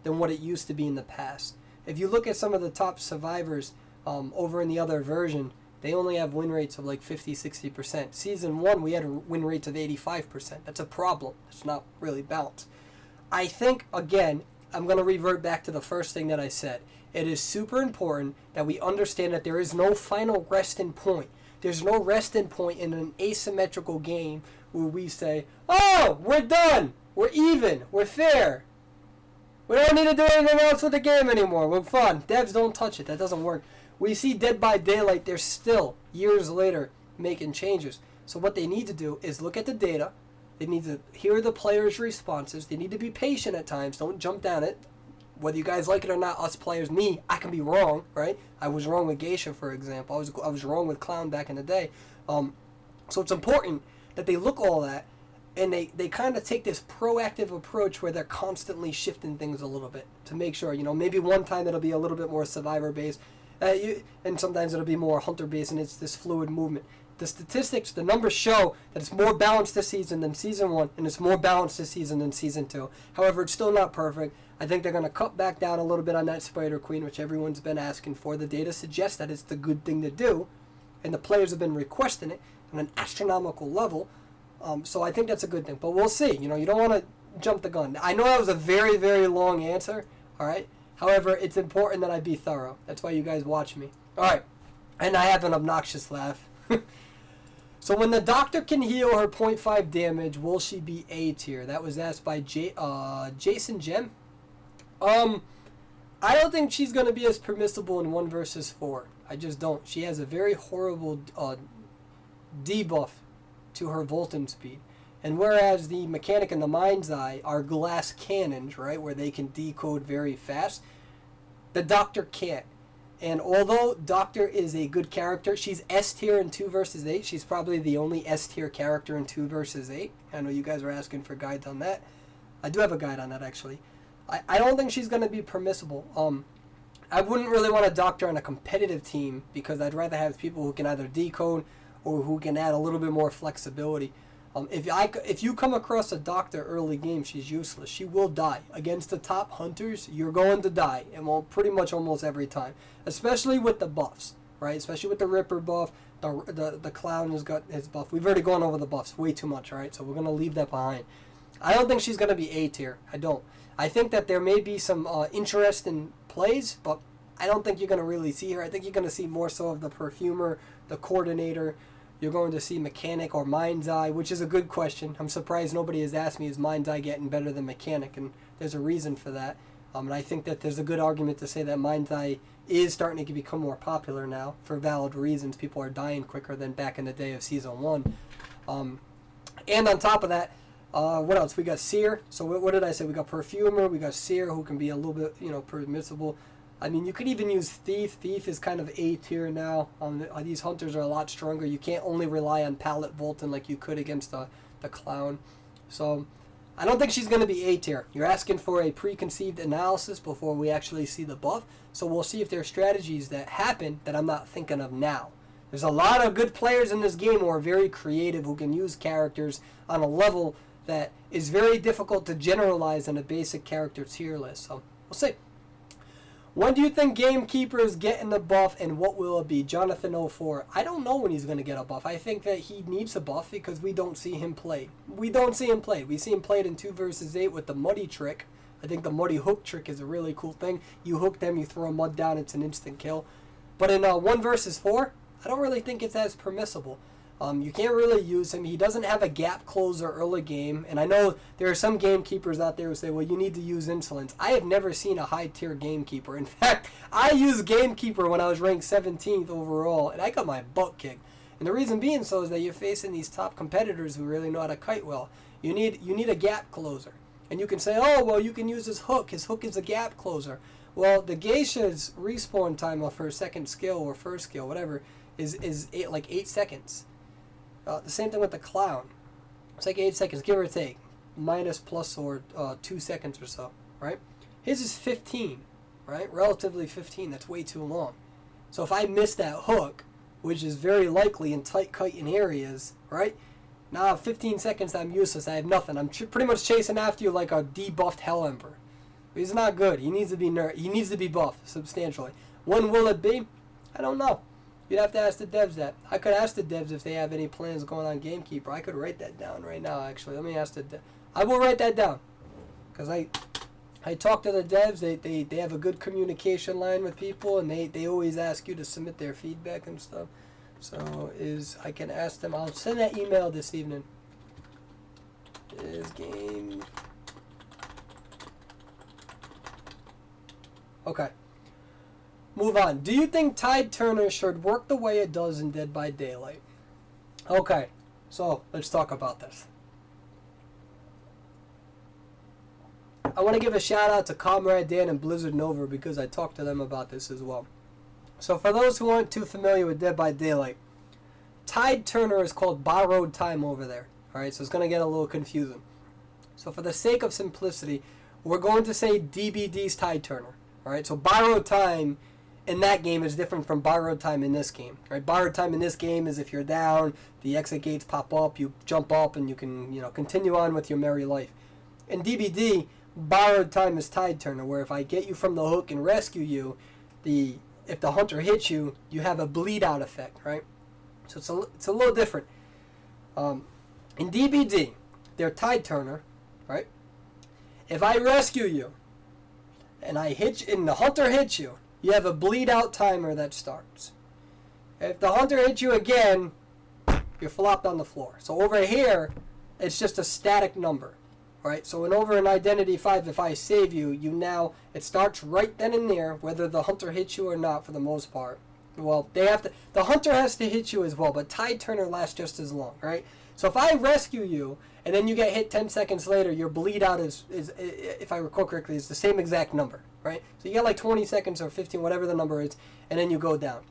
than what it used to be in the past. If you look at some of the top survivors over in the other version, they only have win rates of like 50-60%. Season 1, we had win rates of 85%. That's a problem. It's not really balanced. I think, again, I'm going to revert back to the first thing that I said. It is super important that we understand that there is no final resting point. There's no resting point in an asymmetrical game where we say, oh, we're done. We're even. We're fair. We don't need to do anything else with the game anymore. We're fun. Devs don't touch it. That doesn't work. We see Dead by Daylight, they're still, years later, making changes. So what they need to do is look at the data. They need to hear the players' responses. They need to be patient at times. Don't jump down it. Whether you guys like it or not, us players, me, I can be wrong, right? I was wrong with Geisha, for example. I was wrong with Clown back in the day. So it's important that they look all that, and they kind of take this proactive approach where they're constantly shifting things a little bit to make sure, maybe one time it'll be a little bit more survivor-based, and sometimes it'll be more hunter-based, and it's this fluid movement. The statistics, the numbers show that it's more balanced this season than Season 1, and it's more balanced this season than Season 2. However, it's still not perfect. I think they're going to cut back down a little bit on that Spider Queen, which everyone's been asking for. The data suggests that it's the good thing to do, and the players have been requesting it on an astronomical level. So I think that's a good thing. But we'll see. You don't want to jump the gun. I know that was a very, very long answer, all right? However, it's important that I be thorough. That's why you guys watch me. All right. And I have an obnoxious laugh. So when the doctor can heal her 0.5 damage, will she be A tier? That was asked by Jason Gem. I don't think she's going to be as permissible in 1 versus 4. I just don't. She has a very horrible debuff to her Volton speed. And whereas the mechanic and the mind's eye are glass cannons, right, where they can decode very fast, the doctor can't. And although Doctor is a good character, she's S tier in 2 versus 8. She's probably the only S tier character in 2 versus 8. I know you guys are asking for guides on that. I do have a guide on that, actually. I don't think she's going to be permissible. I wouldn't really want a Doctor on a competitive team because I'd rather have people who can either decode or who can add a little bit more flexibility. If you come across a Doctor early game, she's useless. She will die. Against the top hunters, you're going to die. And well, pretty much almost every time. Especially with the buffs, right? Especially with the Ripper buff. The Clown has got his buff. We've already gone over the buffs way too much, right? So we're going to leave that behind. I don't think she's going to be A tier. I don't. I think that there may be some interesting plays, but I don't think you're going to really see her. I think you're going to see more so of the Perfumer, the Coordinator. You're going to see Mechanic or Mind's Eye, which is a good question. I'm surprised nobody has asked me, is Mind's Eye getting better than Mechanic? And there's a reason for that. And I think that there's a good argument to say that Mind's Eye is starting to become more popular now for valid reasons. People are dying quicker than back in the day of Season 1. And on top of that, what else? We got Seer. So what did I say? We got Perfumer. We got Seer, who can be a little bit, permissible. I mean, you could even use Thief. Thief is kind of A tier now. These hunters are a lot stronger. You can't only rely on Pallet Vaulting like you could against the Clown. So I don't think she's going to be A tier. You're asking for a preconceived analysis before we actually see the buff. So we'll see if there are strategies that happen that I'm not thinking of now. There's a lot of good players in this game who are very creative, who can use characters on a level that is very difficult to generalize in a basic character tier list. So we'll see. When do you think Gamekeeper is getting the buff, and what will it be? Jonathan04. I don't know when he's going to get a buff. I think that he needs a buff because we don't see him play. We see him played in 2 versus 8 with the muddy trick. I think the muddy hook trick is a really cool thing. You hook them, you throw mud down, it's an instant kill. But in 1 versus 4, I don't really think it's as permissible. You can't really use him. He doesn't have a gap closer early game. And I know there are some gamekeepers out there who say, well, you need to use Insolence. I have never seen a high-tier gamekeeper. In fact, I used Gamekeeper when I was ranked 17th overall, and I got my butt kicked. And the reason being so is that you're facing these top competitors who really know how to kite well. You need a gap closer. And you can say, oh, well, you can use his hook. His hook is a gap closer. Well, the Geisha's respawn time of her second skill or first skill, whatever, is 8 seconds. The same thing with the Clown. It's like 8 seconds, give or take. Minus plus or 2 seconds or so, right? His is 15, right? Relatively 15. That's way too long. So if I miss that hook, which is very likely in tight kiting areas, right? Now 15 seconds, I'm useless. I have nothing. I'm pretty much chasing after you like a debuffed Hell Emperor. He's not good. He needs to be He needs to be buffed substantially. When will it be? I don't know. You'd have to ask the devs that. I could ask the devs if they have any plans going on Gamekeeper. I could write that down right now, actually. Let me ask the devs. I will write that down. Because I talk to the devs. They have a good communication line with people, and they always ask you to submit their feedback and stuff. So I can ask them. I'll send that email this evening. Is game... Okay. Move on. Do you think Tide Turner should work the way it does in Dead by Daylight? Okay, so let's talk about this. I want to give a shout out to Comrade Dan and Blizzard Nova because I talked to them about this as well. So for those who aren't too familiar with Dead by Daylight, Tide Turner is called borrowed time over there. Alright, so it's going to get a little confusing. So for the sake of simplicity, we're going to say DBD's Tide Turner. Alright, so borrowed time in that game is different from borrowed time in this game. Right? Borrowed time in this game is if you're down, the exit gates pop up, you jump up, and you can continue on with your merry life. In DBD, borrowed time is Tide Turner, where if I get you from the hook and rescue you, if the hunter hits you, you have a bleed out effect, right? So it's a little different. In DBD, they're Tide Turner, right? If I rescue you, and the hunter hits you, you have a bleed out timer that starts. If the hunter hits you again, you're flopped on the floor. So over here, it's just a static number. Right? So over in Identity 5, if I save you, it starts right then and there, whether the hunter hits you or not for the most part. Well, the hunter has to hit you as well, but Tide Turner lasts just as long, right? So if I rescue you, and then you get hit 10 seconds later, your bleed out is if I recall correctly, is the same exact number, right? So you get like 20 seconds or 15, whatever the number is, and then you go down.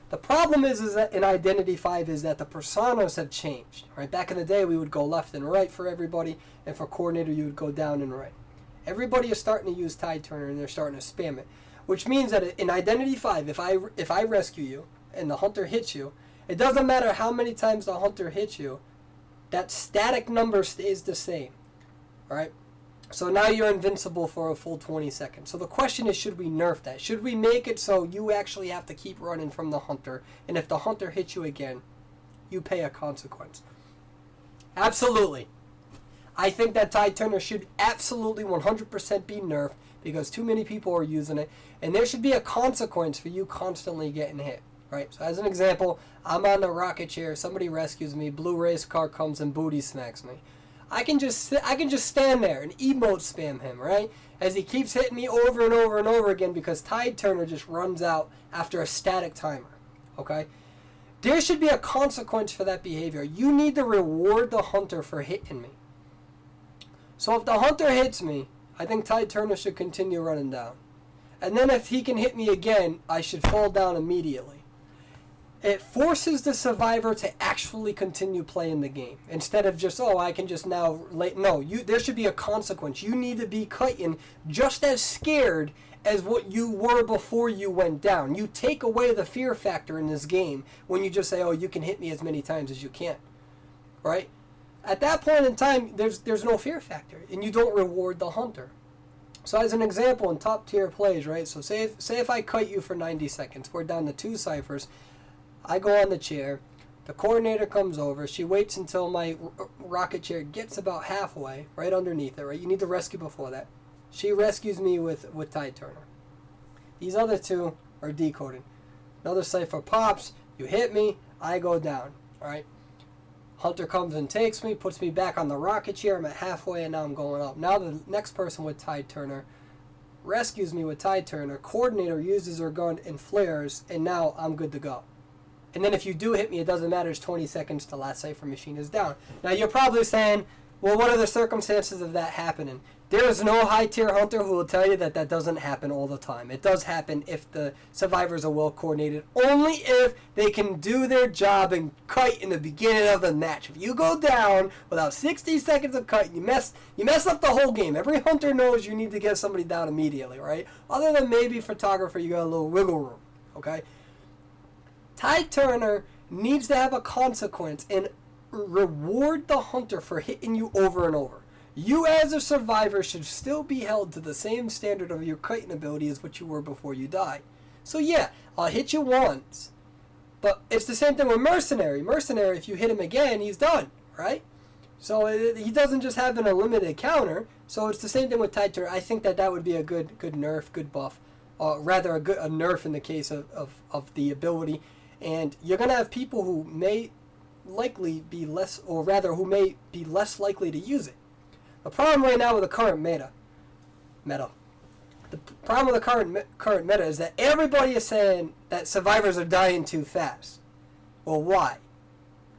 The problem is that in Identity 5 is that the personas have changed, right? Back in the day, we would go left and right for everybody, and for Coordinator, you would go down and right. Everybody is starting to use Tide Turner, and they're starting to spam it, which means that in Identity 5, if I rescue you, and the hunter hits you, it doesn't matter how many times the hunter hits you, that static number stays the same, right? So now you're invincible for a full 20 seconds. So the question is, should we nerf that? Should we make it so you actually have to keep running from the hunter, and if the hunter hits you again, you pay a consequence? Absolutely. I think that Tide Turner should absolutely 100% be nerfed because too many people are using it, and there should be a consequence for you constantly getting hit. Right, so as an example, I'm on the rocket chair, somebody rescues me, blue race car comes and booty smacks me. I can just stand there and emote spam him, right? As he keeps hitting me over and over and over again because Tide Turner just runs out after a static timer, okay? There should be a consequence for that behavior. You need to reward the hunter for hitting me. So if the hunter hits me, I think Tide Turner should continue running down. And then if he can hit me again, I should fall down immediately. It forces the survivor to actually continue playing the game instead of just, oh, I can just now no, there should be a consequence. You need to be kiting just as scared as what you were before you went down. You take away the fear factor in this game when you just say, oh, you can hit me as many times as you can, right? At that point in time, there's no fear factor, and you don't reward the hunter. So as an example, in top tier plays, right? So say if I kite you for 90 seconds, we're down to 2 ciphers. I go on the chair, the coordinator comes over, she waits until my rocket chair gets about halfway, right underneath it, right? You need to rescue before that. She rescues me with Tide Turner. These other two are decoding. Another cipher pops, you hit me, I go down, alright? Hunter comes and takes me, puts me back on the rocket chair, I'm at halfway and now I'm going up. Now the next person with Tide Turner rescues me with Tide Turner, coordinator uses her gun and flares, and now I'm good to go. And then if you do hit me, it doesn't matter. It's 20 seconds till last cipher machine is down. Now you're probably saying, well, what are the circumstances of that happening? There is no high-tier hunter who will tell you that that doesn't happen all the time. It does happen if the survivors are well-coordinated. Only if they can do their job and kite in the beginning of the match. If you go down without 60 seconds of kite, you mess up the whole game. Every hunter knows you need to get somebody down immediately, right? Other than maybe photographer, you got a little wiggle room, okay? Tide Turner needs to have a consequence and reward the hunter for hitting you over and over. You as a survivor should still be held to the same standard of your kiting ability as what you were before you died. So yeah, I'll hit you once, but it's the same thing with Mercenary. Mercenary, if you hit him again, he's done, right? So he doesn't just have an unlimited counter, so it's the same thing with Tide Turner. I think that would be a good nerf, good buff, rather a nerf in the case of the ability. And you're going to have people who may likely be less, or rather who may be less likely to use it. The problem right now with the current meta, the problem with the current meta is that everybody is saying that survivors are dying too fast. Well, why?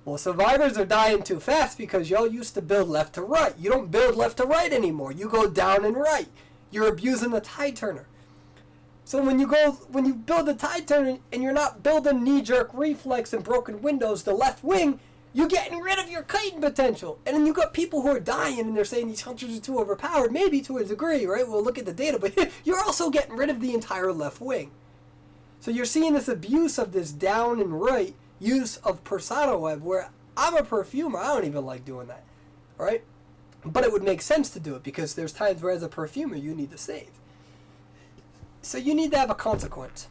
Well, survivors are dying too fast because y'all used to build left to right. You don't build left to right anymore. You go down and right. You're abusing the Tide Turner. So when you build the Tide Turner and you're not building knee-jerk reflex and broken windows, the left wing, you're getting rid of your kiting potential. And then you got people who are dying and they're saying these hunters are too overpowered, maybe to a degree, right? We'll look at the data, but you're also getting rid of the entire left wing. So you're seeing this abuse of this down and right use of persona web, where I'm a perfumer, I don't even like doing that, right? But it would make sense to do it because there's times where as a perfumer you need to save. So you need to have a consequence.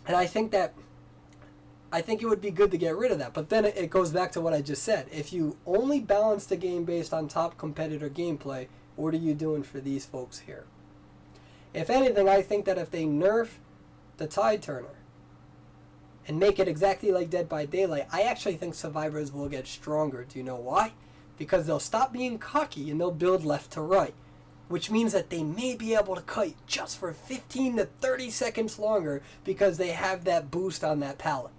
And I think it would be good to get rid of that. But then it goes back to what I just said. If you only balance the game based on top competitor gameplay, what are you doing for these folks here? If anything, I think that if they nerf the Tide Turner and make it exactly like Dead by Daylight, I actually think survivors will get stronger. Do you know why? Because they'll stop being cocky and they'll build left to right. Which means that they may be able to kite just for 15 to 30 seconds longer because they have that boost on that pallet.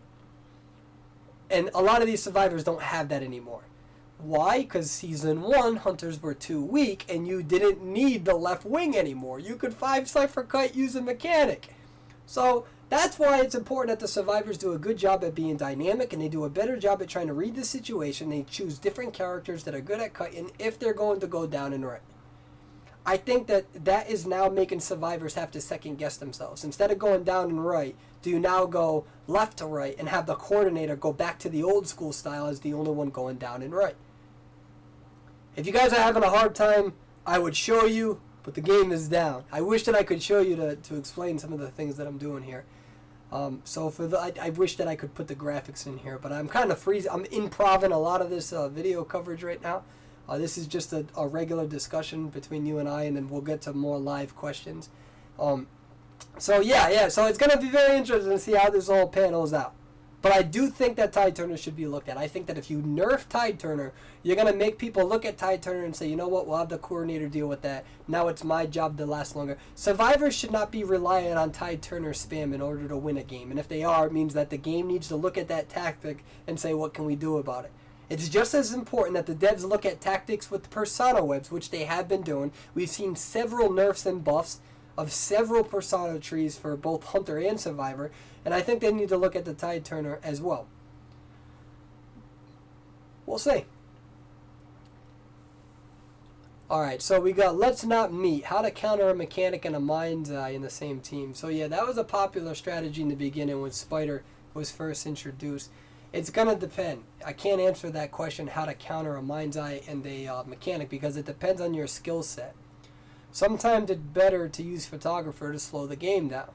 And a lot of these survivors don't have that anymore. Why? Because Season 1, hunters were too weak and you didn't need the left wing anymore. You could 5-cipher kite using mechanic. So that's why it's important that the survivors do a good job at being dynamic and they do a better job at trying to read the situation. They choose different characters that are good at kiting if they're going to go down and right. I think that is now making survivors have to second guess themselves. Instead of going down and right, do you now go left to right and have the coordinator go back to the old school style as the only one going down and right? If you guys are having a hard time, I would show you, but the game is down. I wish that I could show you to explain some of the things that I'm doing here. So I wish that I could put the graphics in here, but I'm kind of freezing. I'm improving a lot of this video coverage right now. This is just a regular discussion between you and I, and then we'll get to more live questions. So it's going to be very interesting to see how this all panels out. But I do think that Tide Turner should be looked at. I think that if you nerf Tide Turner, you're going to make people look at Tide Turner and say, you know what, we'll have the coordinator deal with that. Now it's my job to last longer. Survivors should not be reliant on Tide Turner spam in order to win a game. And if they are, it means that the game needs to look at that tactic and say, what can we do about it? It's just as important that the devs look at tactics with persona webs, which they have been doing. We've seen several nerfs and buffs of several persona trees for both Hunter and Survivor, and I think they need to look at the Tide Turner as well. We'll see. Alright, so we got Let's Not Meet, how to counter a mechanic and a mind's eye in the same team. So yeah, that was a popular strategy in the beginning when Spider was first introduced. It's going to depend. I can't answer that question, how to counter a mind's eye and a mechanic, because it depends on your skill set. Sometimes it's better to use photographer to slow the game down.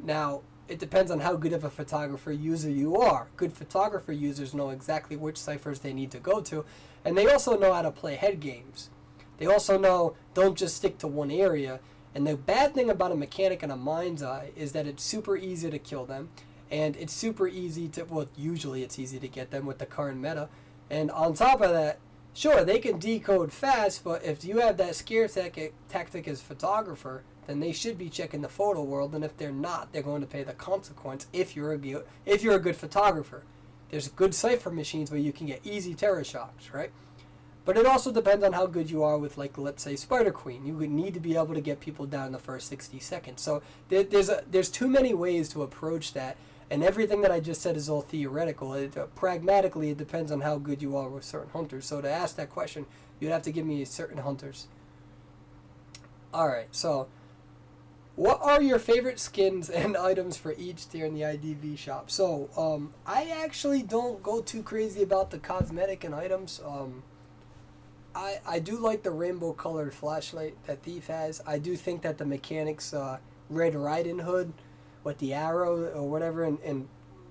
Now, it depends on how good of a photographer user you are. Good photographer users know exactly which ciphers they need to go to, and they also know how to play head games. They also know don't just stick to one area. And the bad thing about a mechanic and a mind's eye is that it's super easy to kill them, and it's super easy to, well, usually it's easy to get them with the current meta. And on top of that, sure, they can decode fast, but if you have that scare tactic as photographer, then they should be checking the photo world, and if they're not, they're going to pay the consequence if you're a good photographer. There's good cipher machines where you can get easy terror shocks, right? But it also depends on how good you are with, like, let's say, Spider Queen. You would need to be able to get people down in the first 60 seconds. So there's too many ways to approach that. And everything that I just said is all theoretical. Pragmatically, it depends on how good you are with certain hunters. So to ask that question, you'd have to give me certain hunters. Alright, so what are your favorite skins and items for each tier in the IDV shop? So, I actually don't go too crazy about the cosmetic and items. I do like the rainbow colored flashlight that Thief has. I do think that the mechanics, Red Riding Hood, with the arrow or whatever, and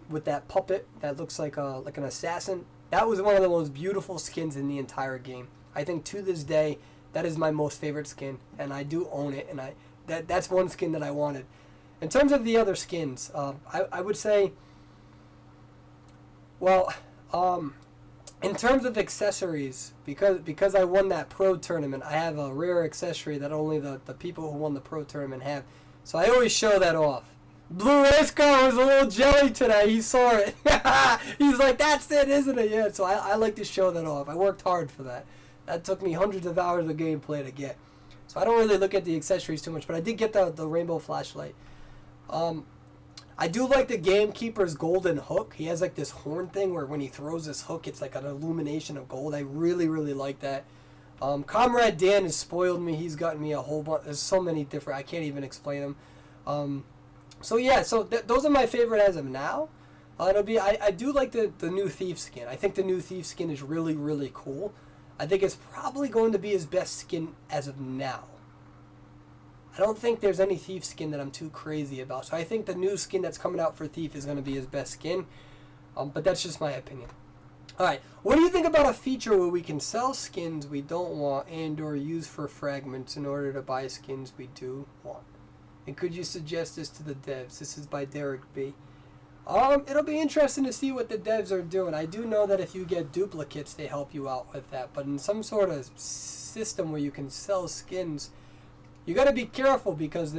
with that puppet that looks like an assassin. That was one of the most beautiful skins in the entire game. I think to this day, that is my most favorite skin, and I do own it, and that's one skin that I wanted. In terms of the other skins, I would say, well, in terms of accessories, because I won that pro tournament, I have a rare accessory that only the people who won the pro tournament have. So I always show that off. Blue Race Car was a little jelly today. He saw it. He's like, that's it, isn't it? Yeah, so I like to show that off. I worked hard for that. That took me hundreds of hours of gameplay to get. So I don't really look at the accessories too much, but I did get the rainbow flashlight. I do like the Gamekeeper's golden hook. He has like this horn thing where when he throws this hook, it's like an illumination of gold. I really, really like that. Comrade Dan has spoiled me. He's gotten me a whole bunch. There's so many different, I can't even explain them. So yeah, so those are my favorite as of now. It'll be I do like the new Thief skin. I think the new Thief skin is really, really cool. I think it's probably going to be his best skin as of now. I don't think there's any Thief skin that I'm too crazy about. So I think the new skin that's coming out for Thief is going to be his best skin. But that's just my opinion. Alright, what do you think about a feature where we can sell skins we don't want and or use for fragments in order to buy skins we do want? And could you suggest this to the devs? This is by Derek B. It'll be interesting to see what the devs are doing. I do know that if you get duplicates, they help you out with that. But in some sort of system where you can sell skins, you got to be careful because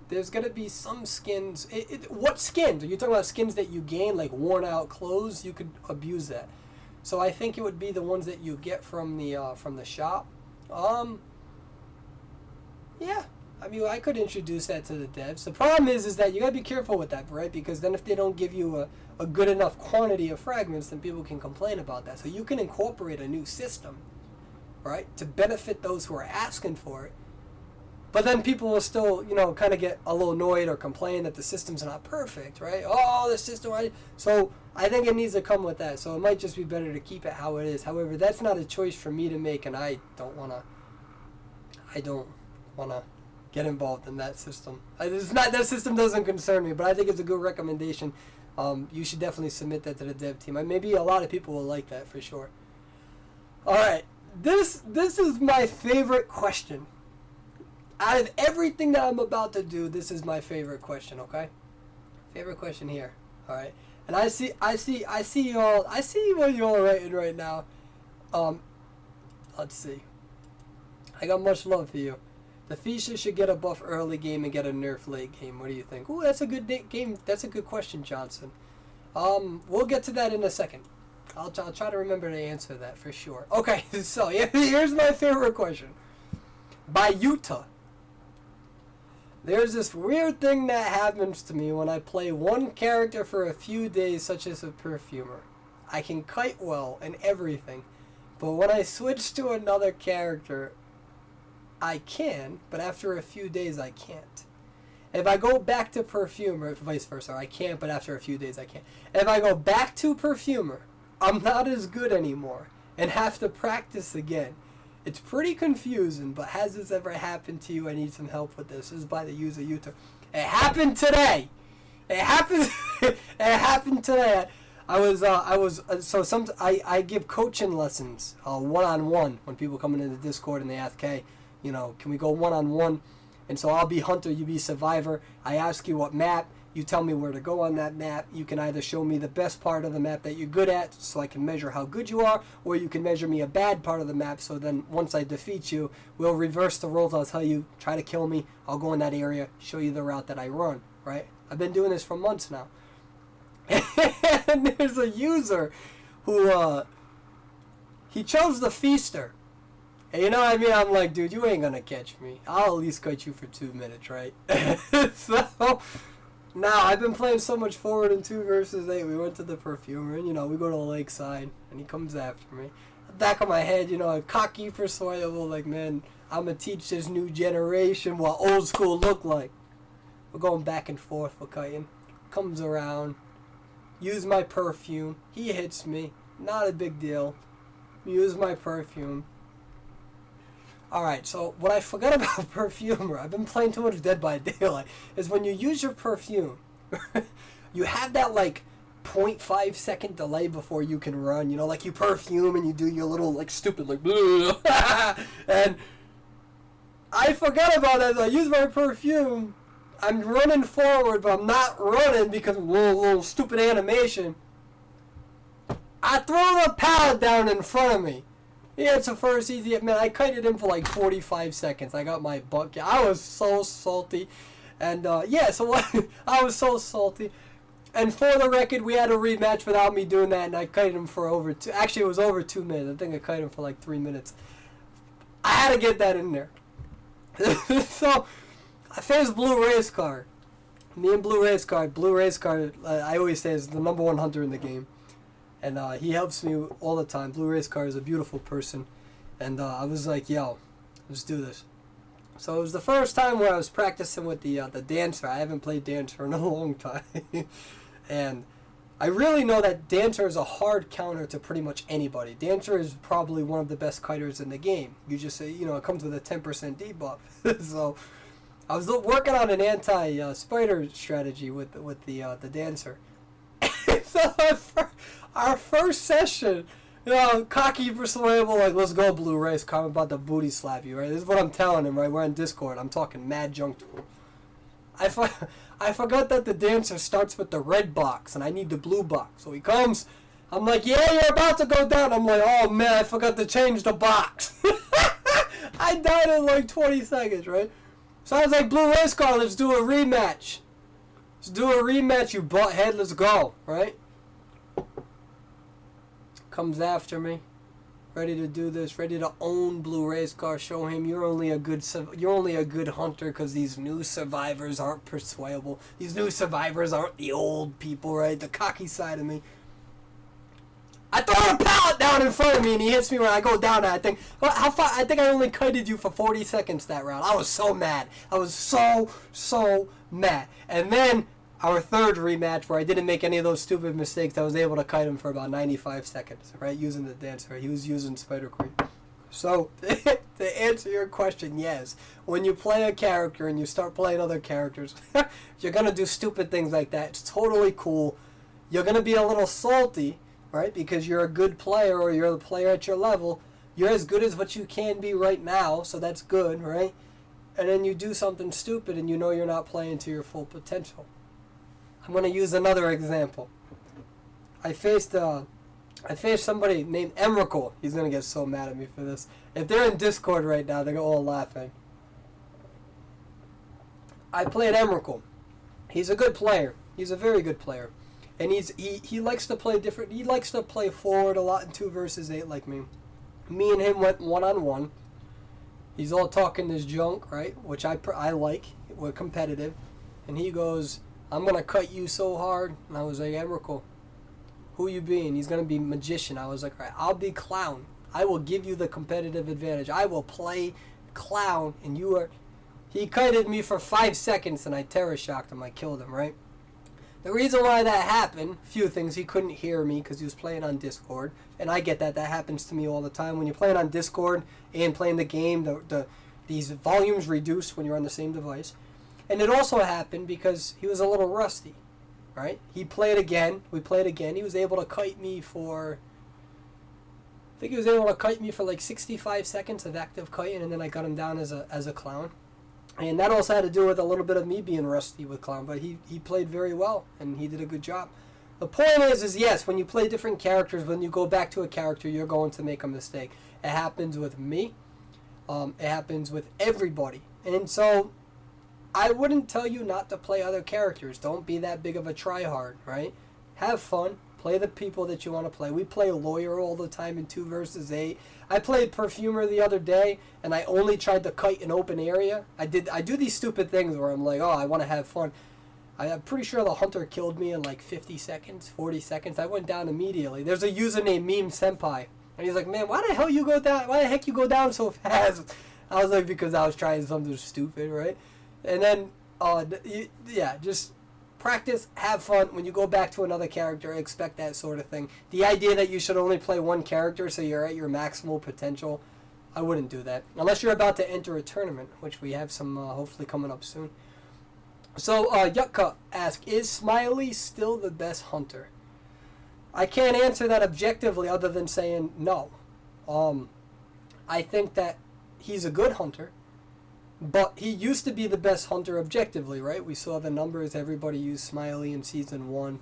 there's going to be some skins. What skins? Are you talking about skins that you gain, like worn out clothes? You could abuse that. So I think it would be the ones that you get from the shop. Yeah. I mean, I could introduce that to the devs. The problem is that you gotta be careful with that, right? Because then if they don't give you a good enough quantity of fragments, then people can complain about that. So you can incorporate a new system, right, to benefit those who are asking for it. But then people will still, kind of get a little annoyed or complain that the system's not perfect, right? Oh, the system, right? So I think it needs to come with that. So it might just be better to keep it how it is. However, that's not a choice for me to make, and I don't wanna get involved in that system. That system doesn't concern me, but I think it's a good recommendation. You should definitely submit that to the dev team. Maybe a lot of people will like that for sure. All right, this is my favorite question. Out of everything that I'm about to do, this is my favorite question. Okay, favorite question here. All right, And I see you all. I see what you all are writing right now. Let's see. I got much love for you. The Feature should get a buff early game and get a nerf late game. What do you think? Ooh, that's a good game. That's a good question, Johnson. We'll get to that in a second. I'll try to remember to answer that for sure. Okay, so here's my favorite question. By Utah. There's this weird thing that happens to me when I play one character for a few days, such as a perfumer. I can kite well and everything, but when I switch to another character, I can, but after a few days I can't. If I go back to perfumer, vice versa, I can't, but after a few days I can't. If I go back to perfumer, I'm not as good anymore and have to practice again. It's pretty confusing, but has this ever happened to you? I need some help with this. This is by the user Utah. It happened today. It happened. It happened today. I give coaching lessons, one-on-one, when people come into the Discord and they ask, hey, can we go one-on-one? And so I'll be hunter, you be survivor. I ask you what map. You tell me where to go on that map. You can either show me the best part of the map that you're good at so I can measure how good you are, or you can measure me a bad part of the map so then once I defeat you, we'll reverse the roles. I'll tell you, try to kill me. I'll go in that area, show you the route that I run, right? I've been doing this for months now. And there's a user who, he chose the Feaster. And you know what I mean? I'm like, dude, you ain't gonna catch me. I'll at least catch you for 2 minutes, right? So... Now, I've been playing so much forward in 2 versus 8. We went to the perfumer, and, we go to the lakeside, and he comes after me. Back of my head, cocky, persuadable, like, man, I'm going to teach this new generation what old school look like. We're going back and forth, we're kiting. Comes around, use my perfume. He hits me. Not a big deal. Use my perfume. Alright, so what I forgot about perfumer, I've been playing too much Dead by Daylight, is when you use your perfume, you have that 0.5 second delay before you can run, like you perfume and you do your little stupid and I forgot about that. I use my perfume, I'm running forward but I'm not running because of a little stupid animation. I throw the pallet down in front of me. Yeah, it's a first easy. Man, I kited him for 45 seconds. I got my butt. I was so salty. And, I was so salty. And for the record, we had a rematch without me doing that, and I kited him for over actually, it was over 2 minutes. I think I kited him for 3 minutes. I had to get that in there. So, I faced Blue Race Car. Me and Blue Race Car, I always say, is the #1 hunter in the game. And he helps me all the time. Blue Race Car is a beautiful person. And I was like, yo, let's do this. So it was the first time where I was practicing with the Dancer. I haven't played Dancer in a long time. And I really know that Dancer is a hard counter to pretty much anybody. Dancer is probably one of the best kiters in the game. You just say, it comes with a 10% debuff. So I was working on an anti-spider strategy with the Dancer. So our first session, cocky, persuadable, let's go, Blue Race Car, I'm about to booty slap you, right? This is what I'm telling him, right? We're on Discord. I'm talking mad junk to him. I forgot that the Dancer starts with the red box, and I need the blue box. So he comes. I'm like, yeah, you're about to go down. I'm like, oh, man, I forgot to change the box. I died in 20 seconds, right? So I was like, Blue Race Car, let's do a rematch. Let's do a rematch, you butthead. Let's go, right? Comes after me, ready to do this, ready to own Blue Race Car. Show him you're only a good hunter because these new survivors aren't persuadable. These new survivors aren't the old people, right? The cocky side of me. I throw a pallet down in front of me and he hits me when I go down. I think how far? I think I only kited you for 40 seconds that round. I was so mad. I was so mad. And then our third rematch, where I didn't make any of those stupid mistakes, I was able to kite him for about 95 seconds, right, using the Dancer. He was using Spider Queen. So, to answer your question, yes. When you play a character and you start playing other characters, you're going to do stupid things like that. It's totally cool. You're going to be a little salty, right, because you're a good player or you're the player at your level. You're as good as what you can be right now, so that's good, right? And then you do something stupid and you know you're not playing to your full potential. I'm going to use another example. I faced somebody named Emrakul. He's gonna get so mad at me for this. If they're in Discord right now, they're all laughing. I played Emrakul. He's a good player. He's a very good player, and he likes to play different. He likes to play forward a lot in 2 versus 8 like me. Me and him went 1-on-1. He's all talking this junk, right? Which I like. We're competitive, and he goes, "I'm gonna cut you so hard," and I was like, "Emrakul, who you being?" He's gonna be magician. I was like, "All right, I'll be clown. I will give you the competitive advantage. I will play clown, and you are." He kited me for 5 seconds, and I terror shocked him. I killed him, right? The reason why that happened, a few things. He couldn't hear me because he was playing on Discord, and I get that. That happens to me all the time. When you're playing on Discord and playing the game, these volumes reduce when you're on the same device. And it also happened because he was a little rusty, right? He played again. We played again. He was able to kite me for... I think he was able to kite me for like 65 seconds of active kiting, and then I got him down as a clown. And that also had to do with a little bit of me being rusty with clown, but he played very well, and he did a good job. The point is yes, when you play different characters, when you go back to a character, you're going to make a mistake. It happens with me. It happens with everybody. And so I wouldn't tell you not to play other characters. Don't be that big of a tryhard, right? Have fun. Play the people that you want to play. We play lawyer all the time in 2 versus 8. I played perfumer the other day, and I only tried to kite an open area. I do these stupid things where I'm like, oh, I want to have fun. I'm pretty sure the hunter killed me in like 50 seconds, 40 seconds. I went down immediately. There's a user named Meme Senpai, and he's like, man, why the hell you go down? Why the heck you go down so fast? I was like, because I was trying something stupid, right? And then, yeah, just practice, have fun. When you go back to another character, expect that sort of thing. The idea that you should only play one character so you're at your maximal potential, I wouldn't do that. Unless you're about to enter a tournament, which we have some hopefully coming up soon. So, Yutka asks, is Smiley still the best hunter? I can't answer that objectively other than saying no. I think that he's a good hunter. But he used to be the best hunter objectively, right? We saw the numbers. Everybody used Smiley in Season 1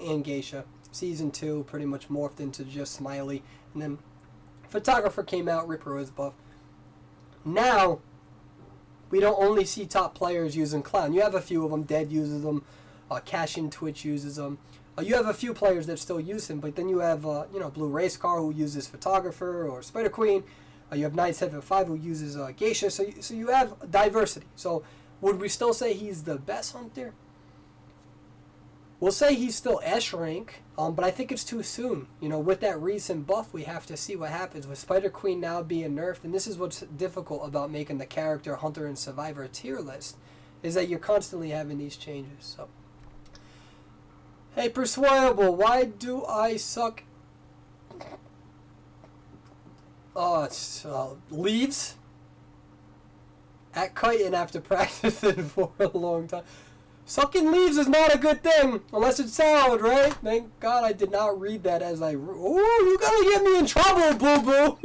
and Geisha. Season 2 pretty much morphed into just Smiley. And then Photographer came out, Ripper was buff. Now, we don't only see top players using Clown. You have a few of them. Dead uses them. Cash in Twitch uses them. You have a few players that still use him. But then you have, Blue Race Car who uses Photographer or Spider Queen. You have 975 who uses Geisha, so you have diversity. So would we still say he's the best hunter? We'll say he's still S rank, but I think it's too soon. With that recent buff, we have to see what happens with Spider Queen now being nerfed. And this is what's difficult about making the character Hunter and Survivor tier list, is that you're constantly having these changes. So, hey, Persuadable, why do I suck? Leaves at kiting after practicing for a long time. Sucking leaves is not a good thing unless it's salad, right? Thank God I did not read that as I. Ooh, you gotta get me in trouble, boo boo.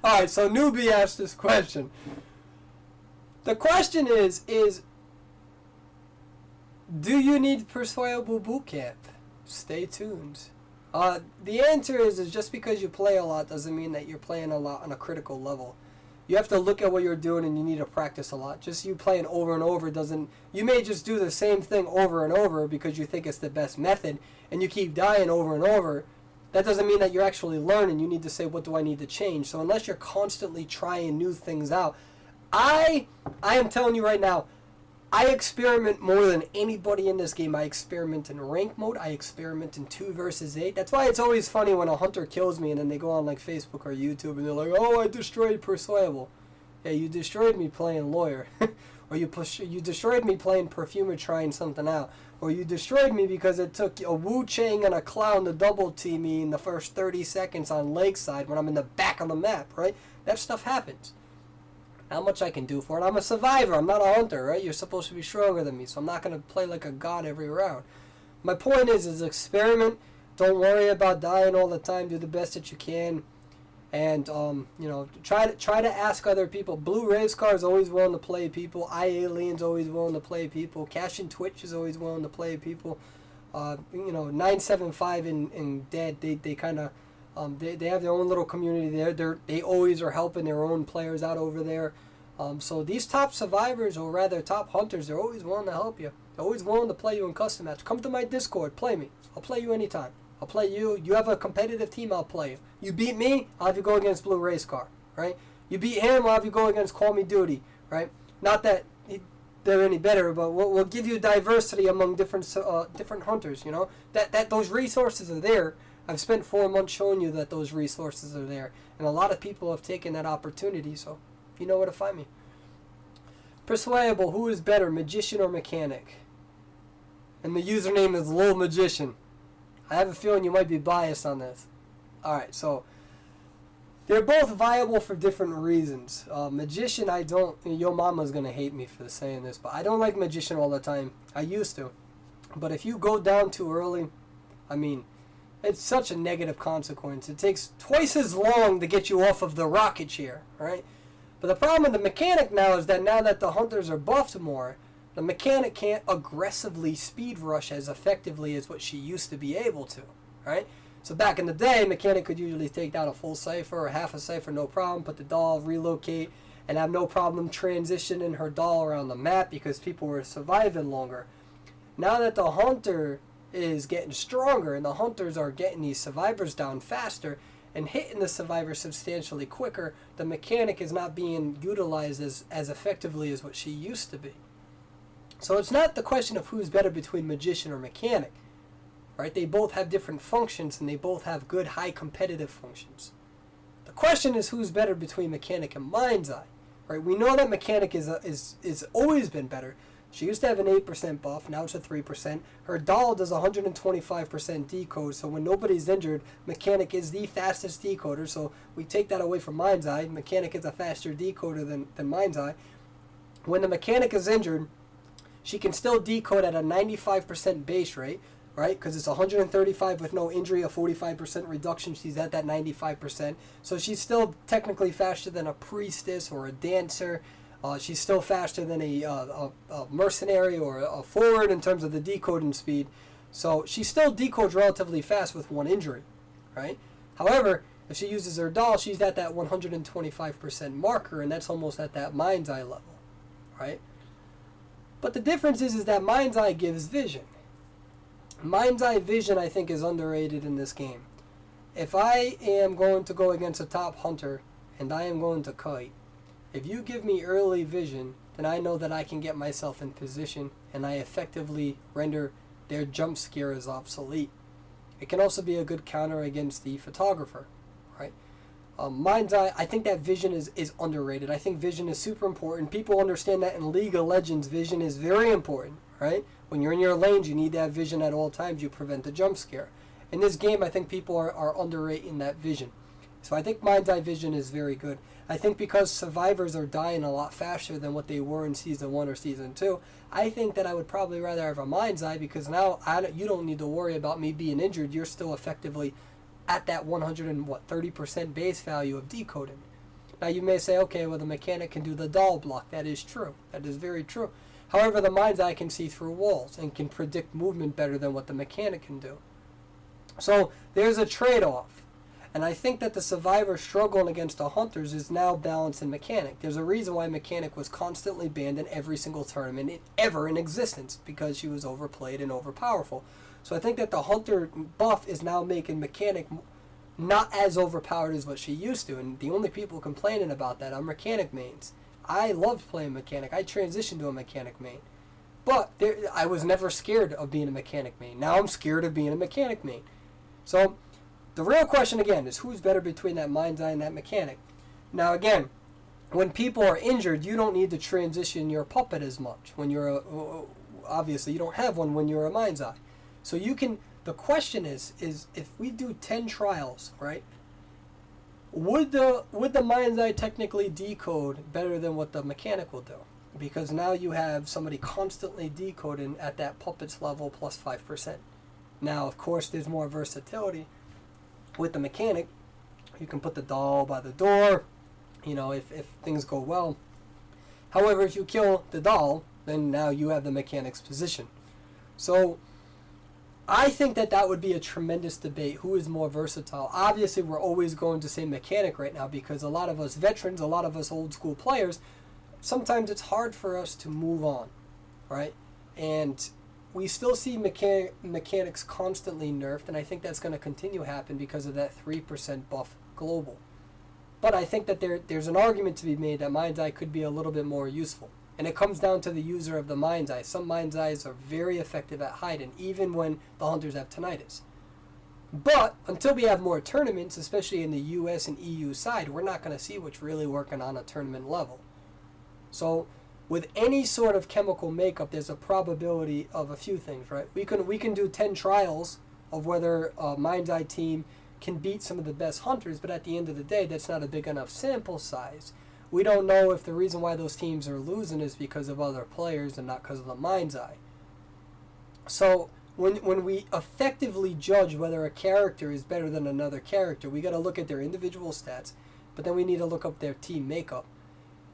All right, so Newbie asked this question. The question is do you need Persuadable Bootcamp? Stay tuned. The answer is just because you play a lot doesn't mean that you're playing a lot on a critical level. You have to look at what you're doing and you need to practice a lot. Just you playing over and over doesn't... You may just do the same thing over and over because you think it's the best method and you keep dying over and over. That doesn't mean that you're actually learning. You need to say, what do I need to change? So unless you're constantly trying new things out, I am telling you right now, I experiment more than anybody in this game. I experiment in rank mode. I experiment in 2 versus 8. That's why it's always funny when a hunter kills me and then they go on like Facebook or YouTube and they're like, oh, I destroyed Persuadable. Yeah, you destroyed me playing lawyer. Or you destroyed me playing perfumer trying something out. Or you destroyed me because it took a Wu Chang and a clown to double team me in the first 30 seconds on Lakeside when I'm in the back of the map, right? That stuff happens. How much I can do for it. I'm a survivor. I'm not a hunter, right? You're supposed to be stronger than me, so I'm not going to play like a god every round. My point is experiment. Don't worry about dying all the time. Do the best that you can. And, try to ask other people. Blue Race Car is always willing to play people. iAlien's always willing to play people. Cash in Twitch is always willing to play people. 975 and Dead, they kind of they have their own little community there. They always are helping their own players out over there. So these top survivors, or rather top hunters, they're always willing to help you. They're always willing to play you in custom match. Come to my Discord, play me. I'll play you anytime. I'll play you. You have a competitive team, I'll play you. You beat me, I'll have you go against Blue Race Car, right? You beat him, I'll have you go against Call Me Duty, right? Not that they're any better, but we'll give you diversity among different hunters, you know? That those resources are there. I've spent 4 months showing you that those resources are there, and a lot of people have taken that opportunity, so you know where to find me. Persuadable, who is better, magician or mechanic? And the username is Lil Magician. I have a feeling you might be biased on this. Alright, so they're both viable for different reasons. Magician, I don't... Your mama's going to hate me for saying this, but I don't like Magician all the time. I used to. But if you go down too early, I mean, it's such a negative consequence. It takes twice as long to get you off of the rocket chair, right? But the problem with the mechanic now is that now that the hunters are buffed more, the mechanic can't aggressively speed rush as effectively as what she used to be able to, right? So back in the day, mechanic could usually take down a full cipher or half a cipher, no problem, put the doll, relocate, and have no problem transitioning her doll around the map because people were surviving longer. Now that the hunter is getting stronger and the hunters are getting these survivors down faster and hitting the survivors substantially quicker, the mechanic is not being utilized as effectively as what she used to be. So it's not the question of who's better between magician or mechanic. Right? They both have different functions and they both have good high competitive functions. The question is who's better between mechanic and mind's eye. Right? We know that mechanic is always been better. She used to have an 8% buff, now it's a 3%. Her doll does 125% decode, so when nobody's injured, mechanic is the fastest decoder, so we take that away from mind's eye. Mechanic is a faster decoder than mind's eye. When the mechanic is injured, she can still decode at a 95% base rate, right? Because it's 135 with no injury, a 45% reduction. She's at that 95%. So she's still technically faster than a priestess or a dancer. She's still faster than a mercenary or a forward in terms of the decoding speed. So she still decodes relatively fast with one injury, right? However, if she uses her doll, she's at that 125% marker, and that's almost at that mind's eye level, right? But the difference is that mind's eye gives vision. Mind's eye vision, I think, is underrated in this game. If I am going to go against a top hunter and I am going to kite, if you give me early vision, then I know that I can get myself in position and I effectively render their jump scare as obsolete. It can also be a good counter against the photographer, right? Mind's eye, I think that vision is underrated. I think vision is super important. People understand that in League of Legends, vision is very important, right? When you're in your lanes, you need to have vision at all times. You prevent the jump scare. In this game, I think people are underrating that vision. So I think mind's eye vision is very good. I think because survivors are dying a lot faster than what they were in Season 1 or Season 2, I think that I would probably rather have a mind's eye because now you don't need to worry about me being injured. You're still effectively at that 30% base value of decoding. Now you may say, okay, well the mechanic can do the doll block. That is true. That is very true. However, the mind's eye can see through walls and can predict movement better than what the mechanic can do. So there's a trade-off. And I think that the survivor struggling against the hunters is now balanced in mechanic. There's a reason why mechanic was constantly banned in every single tournament ever in existence, because she was overplayed and overpowerful. So I think that the hunter buff is now making mechanic not as overpowered as what she used to. And the only people complaining about that are mechanic mains. I loved playing mechanic. I transitioned to a mechanic main. But I was never scared of being a mechanic main. Now I'm scared of being a mechanic main. So the real question again is who's better between that mind's eye and that mechanic. Now again, when people are injured, you don't need to transition your puppet as much. When you're obviously you don't have one when you're a mind's eye. So you can. The question is if we do 10 trials, right? Would the mind's eye technically decode better than what the mechanic will do? Because now you have somebody constantly decoding at that puppet's level plus 5%. Now, of course, there's more versatility. With the mechanic, you can put the doll by the door, you know, if things go well. However, if you kill the doll, then now you have the mechanic's position. So I think that would be a tremendous debate. Who is more versatile? Obviously, we're always going to say mechanic right now because a lot of us veterans, a lot of us old school players, sometimes it's hard for us to move on, right? And we still see mechanics constantly nerfed, and I think that's going to continue to happen because of that 3% buff global. But I think that there's an argument to be made that Mind's Eye could be a little bit more useful. And it comes down to the user of the Mind's Eye. Some Mind's Eyes are very effective at hiding, even when the hunters have tinnitus. But until we have more tournaments, especially in the US and EU side, we're not going to see what's really working on a tournament level. So with any sort of chemical makeup, there's a probability of a few things, right? We can do 10 trials of whether a Mind's Eye team can beat some of the best hunters, but at the end of the day, that's not a big enough sample size. We don't know if the reason why those teams are losing is because of other players and not because of the Mind's Eye. So when we effectively judge whether a character is better than another character, we got to look at their individual stats, but then we need to look up their team makeup.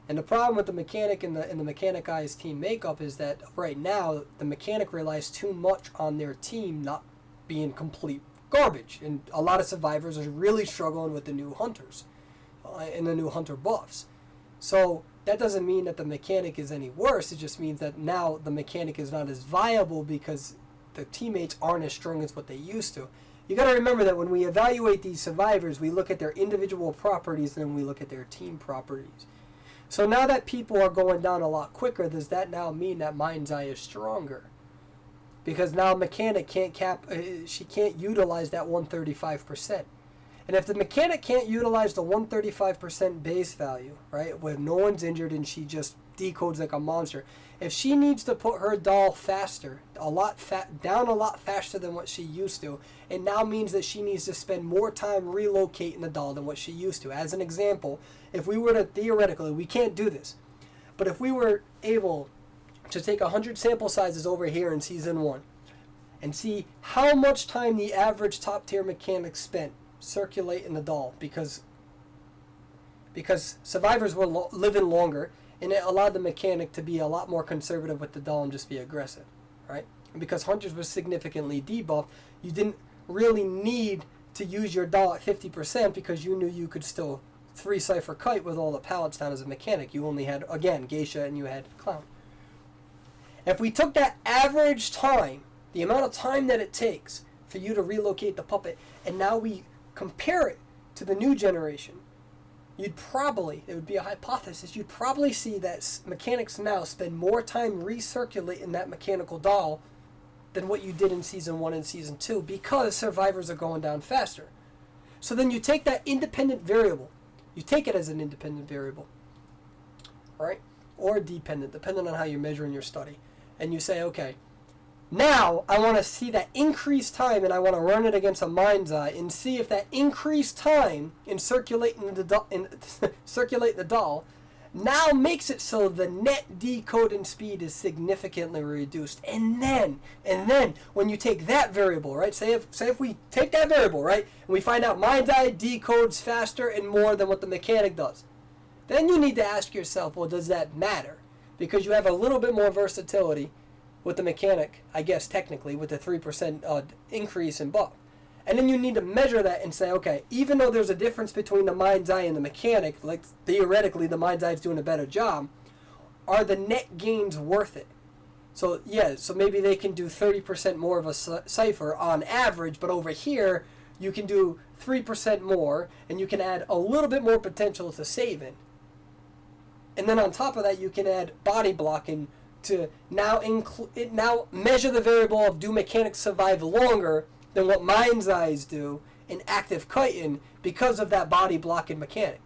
And the problem with the mechanic and the mechanic Eye's team makeup is that right now the mechanic relies too much on their team not being complete garbage, and a lot of survivors are really struggling with the new hunters and the new hunter buffs. So that doesn't mean that the mechanic is any worse. It just means that now the mechanic is not as viable because the teammates aren't as strong as what they used to. You got to remember that when we evaluate these survivors, we look at their individual properties and then we look at their team properties. So now that people are going down a lot quicker, does that now mean that Mind's Eye is stronger? Because now mechanic she can't utilize that 135%. And if the mechanic can't utilize the 135% base value, right, where no one's injured and she just decodes like a monster, if she needs to put her doll faster, down a lot faster than what she used to, it now means that she needs to spend more time relocating the doll than what she used to. As an example, if we were to theoretically, we can't do this, but if we were able to take 100 sample sizes over here in Season 1 and see how much time the average top tier mechanic spent circulating the doll, because survivors were living longer, and it allowed the mechanic to be a lot more conservative with the doll and just be aggressive, right? And because hunters were significantly debuffed, you didn't really need to use your doll at 50% because you knew you could still 3-cipher kite with all the pallets down as a mechanic. You only had, again, Geisha and you had Clown. If we took that average time, the amount of time that it takes for you to relocate the puppet, and now we compare it to the new generation, it would be a hypothesis, you'd probably see that mechanics now spend more time recirculating that mechanical doll than what you did in Season 1 and Season 2 because survivors are going down faster. So then you take that independent variable, you take it as an independent variable, right? Or dependent, depending on how you're measuring your study. And you say, okay, now I want to see that increased time and I want to run it against a Mind's Eye and see if that increased time in circulating the doll now makes it so the net decoding speed is significantly reduced. And then when you take that variable, right? Say if we take that variable, right, and we find out Mind's Eye decodes faster and more than what the mechanic does, then you need to ask yourself, well, does that matter? Because you have a little bit more versatility with the mechanic, I guess technically, with the 3% increase in buff. And then you need to measure that and say, okay, even though there's a difference between the Mind's Eye and the mechanic, like theoretically the Mind's Eye is doing a better job, are the net gains worth it? So yeah, so maybe they can do 30% more of a cipher on average, but over here you can do 3% more and you can add a little bit more potential to saving. And then on top of that you can add body blocking to now measure the variable of do mechanics survive longer than what Mind's Eyes do in active kiting because of that body blocking mechanic.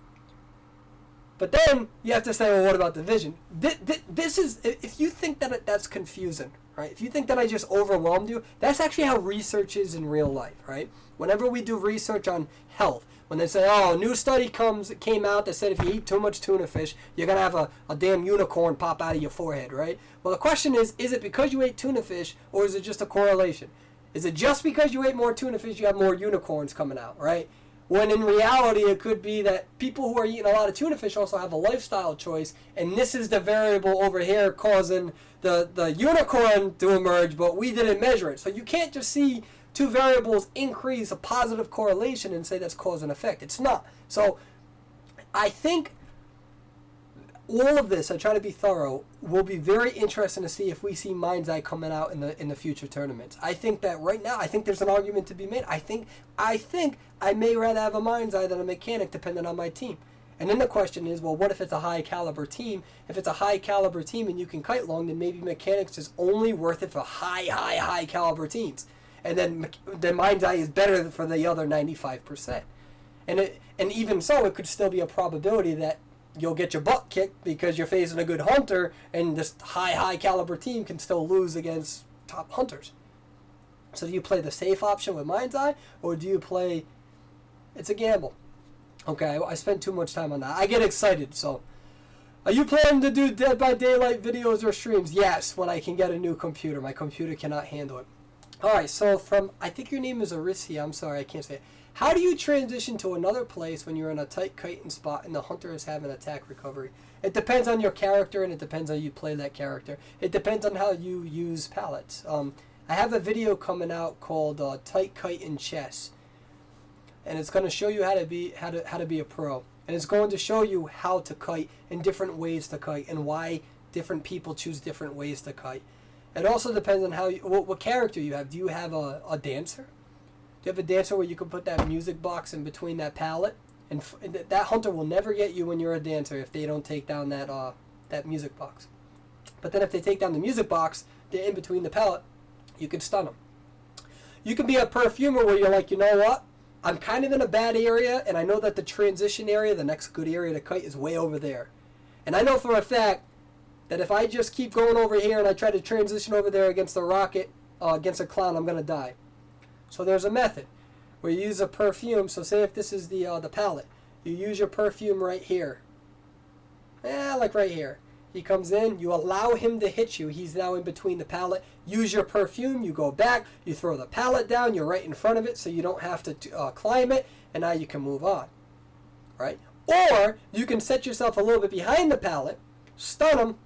But then you have to say, well, what about the vision? This is, if you think that that's confusing, right? If you think that I just overwhelmed you, that's actually how research is in real life, right? Whenever we do research on health, when they say, oh, a new study came out that said if you eat too much tuna fish, you're going to have a damn unicorn pop out of your forehead, right? Well, the question is it because you ate tuna fish, or is it just a correlation? Is it just because you ate more tuna fish you have more unicorns coming out, right? When in reality, it could be that people who are eating a lot of tuna fish also have a lifestyle choice, and this is the variable over here causing the unicorn to emerge, but we didn't measure it. So you can't just see two variables increase a positive correlation and say that's cause and effect. It's not. So I think all of this, I try to be thorough, will be very interesting to see if we see Mind's Eye coming out in the future tournaments. I think that right now, I think there's an argument to be made. I think I may rather have a Mind's Eye than a mechanic depending on my team. And then the question is, well, what if it's a high caliber team? If it's a high caliber team and you can kite long, then maybe mechanics is only worth it for high caliber teams. And then Mind's Eye is better for the other 95%. And even so, it could still be a probability that you'll get your butt kicked because you're facing a good hunter, and this high caliber team can still lose against top hunters. So do you play the safe option with Mind's Eye, or do you play... It's a gamble. Okay, I spend too much time on that. I get excited, so... Are you planning to do Dead by Daylight videos or streams? Yes, when I can get a new computer. My computer cannot handle it. Alright, so from... I think your name is Aricia. I'm sorry, I can't say it. How do you transition to another place when you're in a tight kiting spot and the hunter is having attack recovery? It depends on your character, and it depends on how you play that character. It depends on how you use pallets. I have a video coming out called Tight Kiting Chess, and it's going to show you how to be a pro, and it's going to show you how to kite and different ways to kite and why different people choose different ways to kite. It also depends on how what character you have. Do you have a dancer? Do you have a dancer where you can put that music box in between that pallet? And that hunter will never get you when you're a dancer if they don't take down that music box. But then if they take down the music box, they're in between the pallet, you can stun them. You can be a perfumer where you're like, you know what? I'm kind of in a bad area, and I know that the transition area, the next good area to kite, is way over there. And I know for a fact that if I just keep going over here and I try to transition over there against a rocket, against a clown, I'm going to die. So there's a method where you use a perfume. So say if this is the pallet, you use your perfume right here. Like right here. He comes in, you allow him to hit you. He's now in between the pallet. Use your perfume, you go back, you throw the pallet down, you're right in front of it so you don't have to climb it, and now you can move on. Right? Or you can set yourself a little bit behind the pallet, stun him.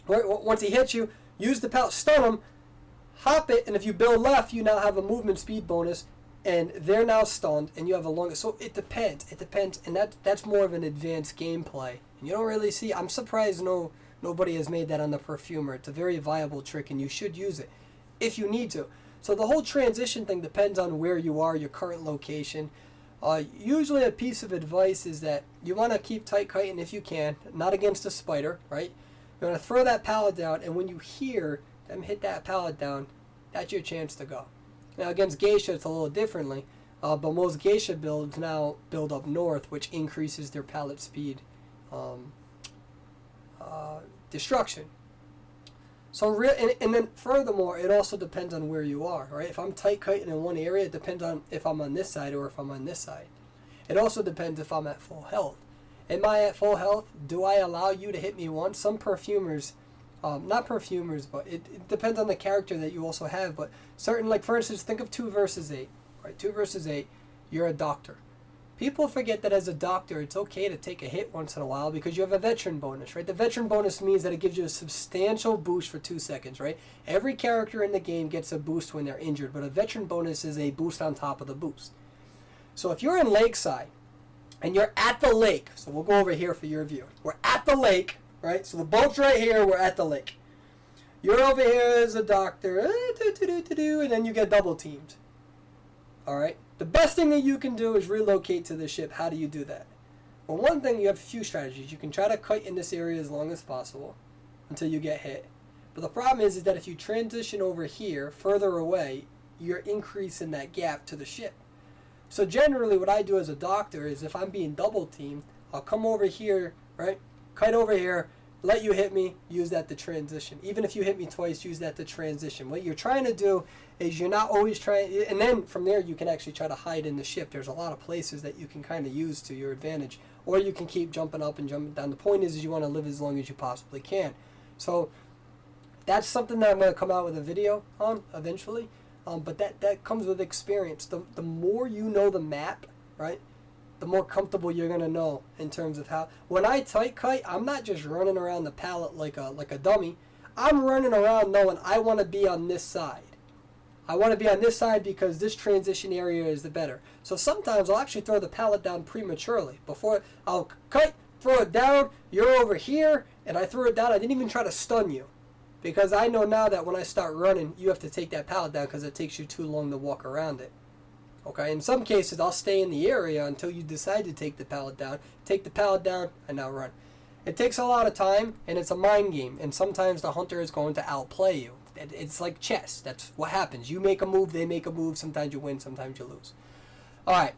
Once he hits you, use the pallet, stun him, hop it, and if you build left, you now have a movement speed bonus, and they're now stunned, and you have a longer... So it depends, and that's more of an advanced gameplay. And you don't really see... I'm surprised nobody has made that on the perfumer. It's a very viable trick, and you should use it if you need to. So the whole transition thing depends on where you are, your current location. Usually a piece of advice is that you want to keep tight kiting if you can, not against a spider, right? You want to throw that pallet down, and when you hear them hit that pallet down, that's your chance to go. Now against geisha it's a little differently, but most geisha builds now build up north, which increases their pallet speed destruction. So and then furthermore, it also depends on where you are, right? If I'm tight kiting in one area, it depends on if I'm on this side or if I'm on this side. It also depends if I'm at full health. Am I at full health? Do I allow you to hit me once? Some perfumers, not perfumers, but it depends on the character that you also have, but certain, like for instance, think of 2 versus 8, right? 2 versus 8, you're a doctor. People forget that as a doctor, it's okay to take a hit once in a while because you have a veteran bonus, right? The veteran bonus means that it gives you a substantial boost for 2 seconds, right? Every character in the game gets a boost when they're injured, but a veteran bonus is a boost on top of the boost. So if you're in Lakeside, and you're at the lake, so we'll go over here for your view. We're at the lake, right? So the boat's right here, we're at the lake. You're over here as a doctor, and then you get double teamed. Alright? The best thing that you can do is relocate to the ship. How do you do that? Well, one thing, you have a few strategies. You can try to kite in this area as long as possible until you get hit. But the problem is that if you transition over here, further away, you're increasing that gap to the ship. So generally what I do as a doctor is if I'm being double teamed, I'll come over here, right? Kite over here, let you hit me, use that to transition. Even if you hit me twice, use that to transition. What you're trying to do is you're not always trying, and then from there you can actually try to hide in the ship. There's a lot of places that you can kind of use to your advantage. Or you can keep jumping up and jumping down. The point is you want to live as long as you possibly can. So that's something that I'm going to come out with a video on eventually. But that comes with experience. The more you know the map, right, the more comfortable you're gonna know in terms of how. When I tight kite, I'm not just running around the pallet like a dummy. I'm running around knowing I want to be on this side. I want to be on this side because this transition area is the better. So sometimes I'll actually throw the pallet down prematurely. Before I'll kite, throw it down, you're over here, and I threw it down. I didn't even try to stun you. Because I know now that when I start running, you have to take that pallet down because it takes you too long to walk around it. Okay, in some cases, I'll stay in the area until you decide to take the pallet down. Take the pallet down, and now run. It takes a lot of time, and it's a mind game. And sometimes the hunter is going to outplay you. It's like chess. That's what happens. You make a move, they make a move. Sometimes you win, sometimes you lose. All right.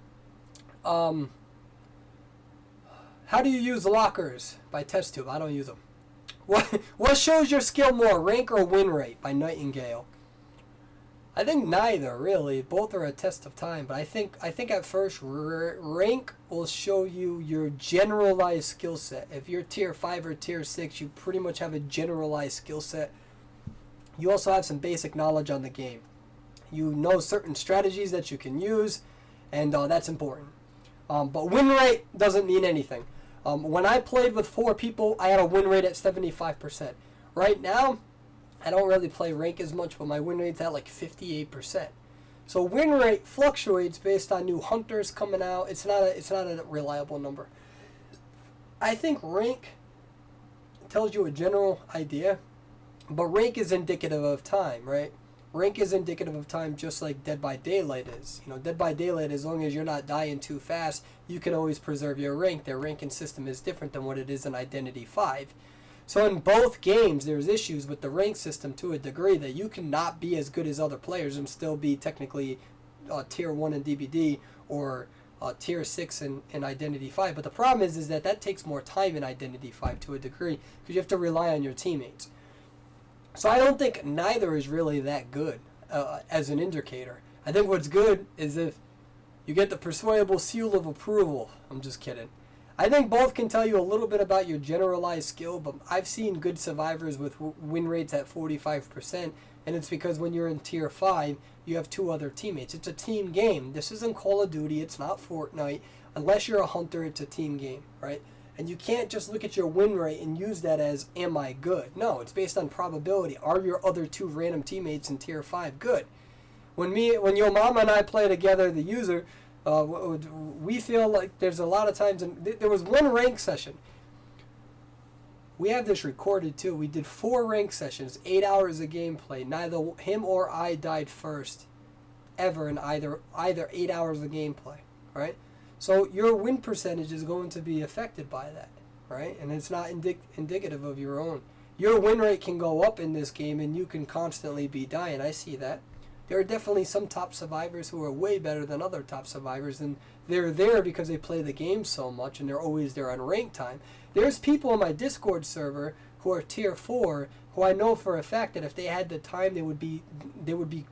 How do you use lockers? By test tube. I don't use them. What shows your skill more, rank or win rate? By Nightingale. I think neither, really. Both are a test of time, but I think at first rank will show you your generalized skill set. If you're tier 5 or tier 6, you pretty much have a generalized skill set. You also have some basic knowledge on the game. You know certain strategies that you can use, and that's important. But win rate doesn't mean anything. When I played with 4 people, I had a win rate at 75%. Right now, I don't really play rank as much, but my win rate's at like 58%. So win rate fluctuates based on new hunters coming out. It's not a reliable number. I think rank tells you a general idea, but rank is indicative of time, right? Rank is indicative of time just like Dead by Daylight is. You know, Dead by Daylight, as long as you're not dying too fast, you can always preserve your rank. Their ranking system is different than what it is in Identity 5. So in both games, there's issues with the rank system to a degree that you cannot be as good as other players and still be technically Tier 1 in DBD or Tier 6 in Identity 5. But the problem is that takes more time in Identity 5 to a degree because you have to rely on your teammates. So I don't think neither is really that good as an indicator. I think what's good is if you get the persuadable seal of approval. I'm just kidding. I think both can tell you a little bit about your generalized skill, but I've seen good survivors with win rates at 45%, and it's because when you're in Tier 5, you have 2 other teammates. It's a team game. This isn't Call of Duty. It's not Fortnite. Unless you're a hunter, it's a team game, right? And you can't just look at your win rate and use that as, am I good? No, it's based on probability. Are your other 2 random teammates in Tier 5 good? When your mama and I play together, the user, we feel like there's a lot of times, and there was one rank session. We have this recorded too. We did 4 rank sessions, 8 hours of gameplay. Neither him or I died first ever in either 8 hours of gameplay, right? So your win percentage is going to be affected by that, right? And it's not indicative of your own. Your win rate can go up in this game and you can constantly be dying. I see that. There are definitely some top survivors who are way better than other top survivors, and they're there because they play the game so much and they're always there on rank time. There's people on my Discord server who are tier 4 who I know for a fact that if they had the time they would be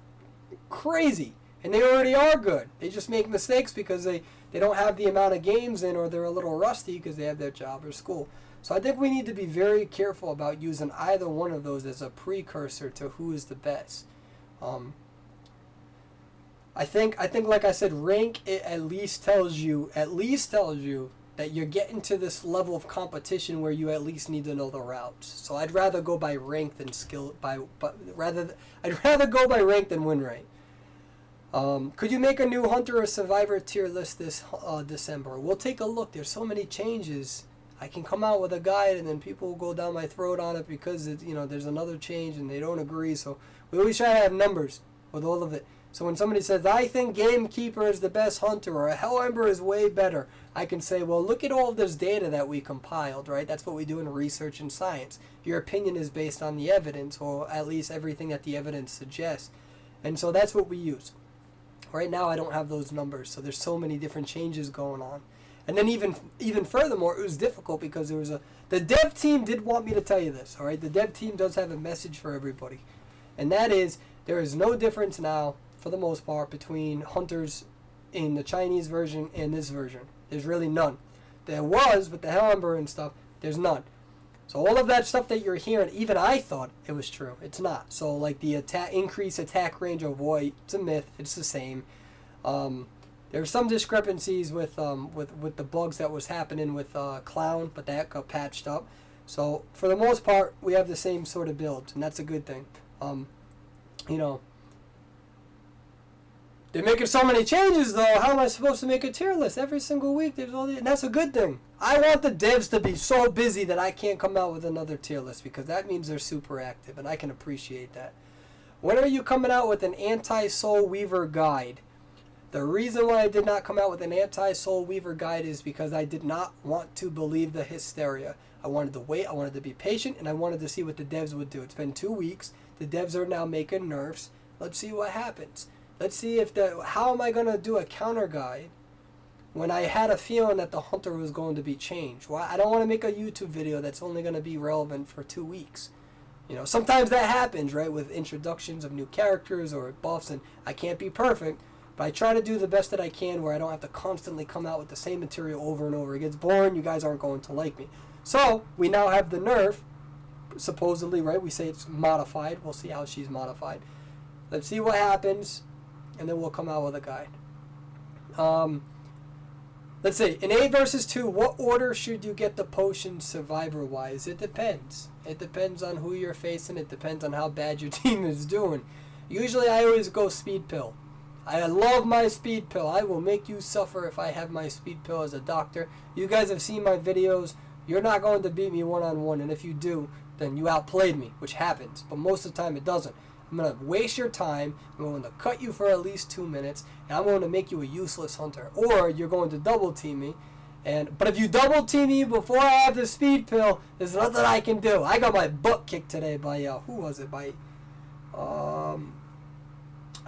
crazy, and they already are good. They just make mistakes because they don't have the amount of games in, or they're a little rusty because they have their job or school. So I think we need to be very careful about using either one of those as a precursor to who is the best. I think like I said, rank it at least tells you that you're getting to this level of competition where you at least need to know the routes. So I'd rather go by rank than skill I'd rather go by rank than win rate. Could you make a new hunter or survivor tier list this December? We'll take a look. There's so many changes. I can come out with a guide and then people will go down my throat on it because there's another change and they don't agree. So we always try to have numbers with all of it. So when somebody says, I think Gamekeeper is the best hunter or Hell Ember is way better, I can say, well, look at all of this data that we compiled, right? That's what we do in research and science. Your opinion is based on the evidence, or at least everything that the evidence suggests. And so that's what we use. Right now I don't have those numbers, so there's so many different changes going on. And then even furthermore, it was difficult because the dev team did want me to tell you this, all right? The dev team does have a message for everybody. And that is, there is no difference now, for the most part, between hunters in the Chinese version and this version. There's really none. There was, with the Hell Ember and stuff, there's none. So all of that stuff that you're hearing, even I thought it was true. It's not. So like the increased attack range of Void, it's a myth. It's the same. There's some discrepancies with the bugs that was happening with Clown, but that got patched up. So for the most part, we have the same sort of build, and that's a good thing. You know, they're making so many changes though. How am I supposed to make a tier list every single week? There's all and that's a good thing. I want the devs to be so busy that I can't come out with another tier list, because that means they're super active, and I can appreciate that. When are you coming out with an anti-Soul Weaver guide? The reason why I did not come out with an anti-Soul Weaver guide is because I did not want to believe the hysteria. I wanted to wait, I wanted to be patient, and I wanted to see what the devs would do. It's been 2 weeks. The devs are now making nerfs. Let's see what happens. Let's see if how am I going to do a counter guide when I had a feeling that the hunter was going to be changed? Well, I don't want to make a YouTube video that's only going to be relevant for 2 weeks. You know, sometimes that happens, right, with introductions of new characters or buffs, and I can't be perfect, but I try to do the best that I can where I don't have to constantly come out with the same material over and over. It gets boring. You guys aren't going to like me. So, we now have the nerf, supposedly, right? We say it's modified. We'll see how she's modified. Let's see what happens, and then we'll come out with a guide. Let's see. In 8 versus 2, what order should you get the potions survivor-wise? It depends. It depends on who you're facing. It depends on how bad your team is doing. Usually, I always go speed pill. I love my speed pill. I will make you suffer if I have my speed pill as a doctor. You guys have seen my videos. You're not going to beat me one-on-one, and if you do, then you outplayed me, which happens. But most of the time, it doesn't. I'm going to waste your time. I'm going to cut you for at least 2 minutes, and I'm going to make you a useless hunter. Or you're going to double team me. But if you double team me before I have the speed pill, there's nothing I can do. I got my butt kicked today by, who was it? By, I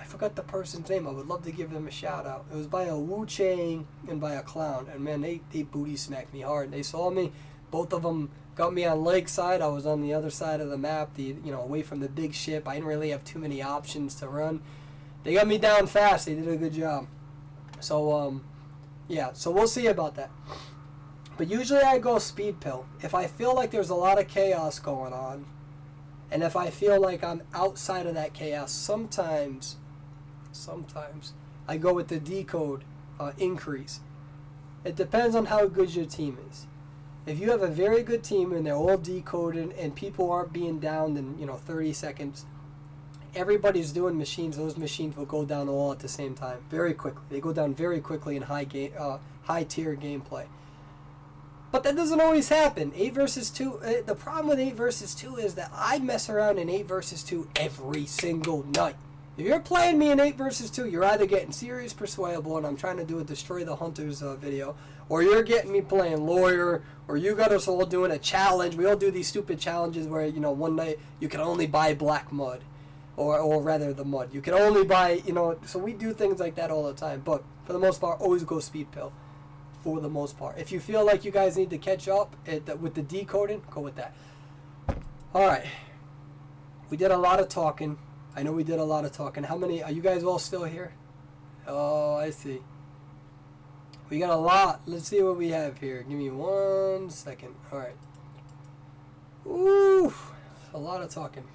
forgot the person's name. I would love to give them a shout out. It was by a Chang and by a Clown. And man, they booty smacked me hard. They saw me. Both of them got me on lakeside. I was on the other side of the map, away from the big ship. I didn't really have too many options to run. They got me down fast. They did a good job. So, yeah. So we'll see about that. But usually I go speed pill. If I feel like there's a lot of chaos going on, and if I feel like I'm outside of that chaos, sometimes I go with the decode increase. It depends on how good your team is. If you have a very good team and they're all decoded and people aren't being downed in 30 seconds, everybody's doing machines. Those machines will go down all at the same time, very quickly. They go down very quickly in high tier gameplay. But that doesn't always happen. 8 versus 2. The problem with 8 versus 2 is that I mess around in 8 versus 2 every single night. If you're playing me in 8 versus 2, you're either getting serious persuadable, and I'm trying to do a Destroy the Hunters video, or you're getting me playing lawyer, or you got us all doing a challenge. We all do these stupid challenges where, one night you can only buy black mud, or rather the mud. You can only buy, so we do things like that all the time. But for the most part, always go speed pill. For the most part. If you feel like you guys need to catch up with the decoding, go with that. Alright. We did a lot of talking. I know we did a lot of talking. How many? Are you guys all still here? Oh, I see. We got a lot. Let's see what we have here. Give me 1 second. Alright. Ooh. A lot of talking.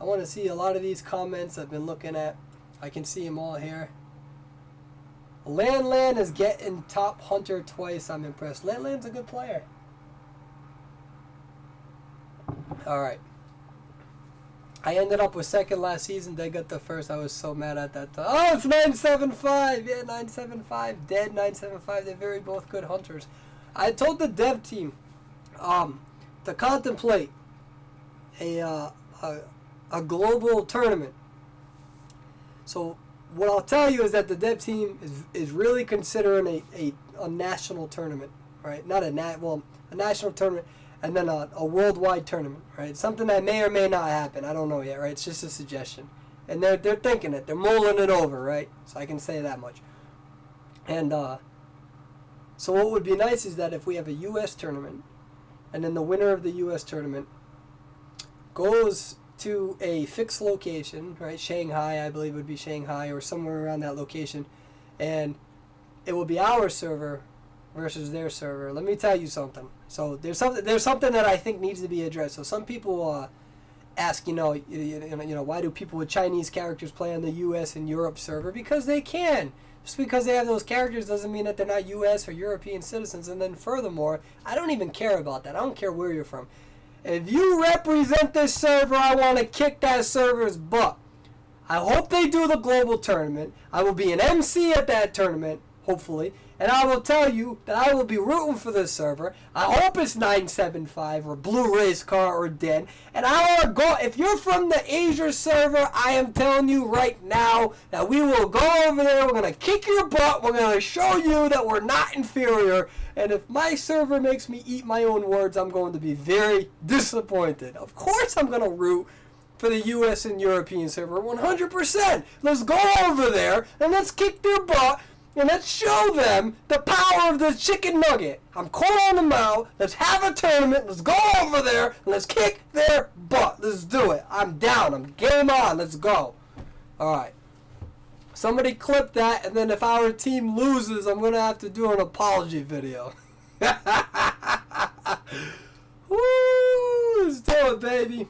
I want to see a lot of these comments I've been looking at. I can see them all here. Lan is getting top hunter twice. I'm impressed. Lan's a good player. Alright. I ended up with second last season. They got the first. I was so mad at that. Oh, it's 975. Yeah, 975. Dead 975. They're very both good hunters. I told the dev team to contemplate a global tournament. So what I'll tell you is that the dev team is really considering a national tournament, right? Not a national tournament, and then a worldwide tournament, right? Something that may or may not happen. I don't know yet, right? It's just a suggestion, and they're thinking it. They're mulling it over, right? So I can say that much. And so what would be nice is that if we have a U.S. tournament, and then the winner of the U.S. tournament goes to a fixed location, right? Shanghai, I believe would be Shanghai or somewhere around that location, and it will be our server versus their server. Let me tell you something. So there's something that I think needs to be addressed. So some people ask, why do people with Chinese characters play on the U.S. and Europe server? Because they can. Just because they have those characters doesn't mean that they're not U.S. or European citizens. And then furthermore, I don't even care about that. I don't care where you're from. If you represent this server, I want to kick that server's butt. I hope they do the global tournament. I will be an MC at that tournament, hopefully. And I will tell you that I will be rooting for this server. I hope it's 975 or Blue Race Car or Dead. And I want to go. If you're from the Asia server, I am telling you right now that we will go over there. We're going to kick your butt. We're going to show you that we're not inferior. And if my server makes me eat my own words, I'm going to be very disappointed. Of course I'm going to root for the U.S. and European server 100%. Let's go over there and let's kick their butt. And let's show them the power of the chicken nugget. I'm calling them out. Let's have a tournament. Let's go over there and let's kick their butt. Let's do it. I'm down. I'm game on. Let's go. All right. Somebody clip that, and then if our team loses, I'm going to have to do an apology video. Woo! Let's do it, baby.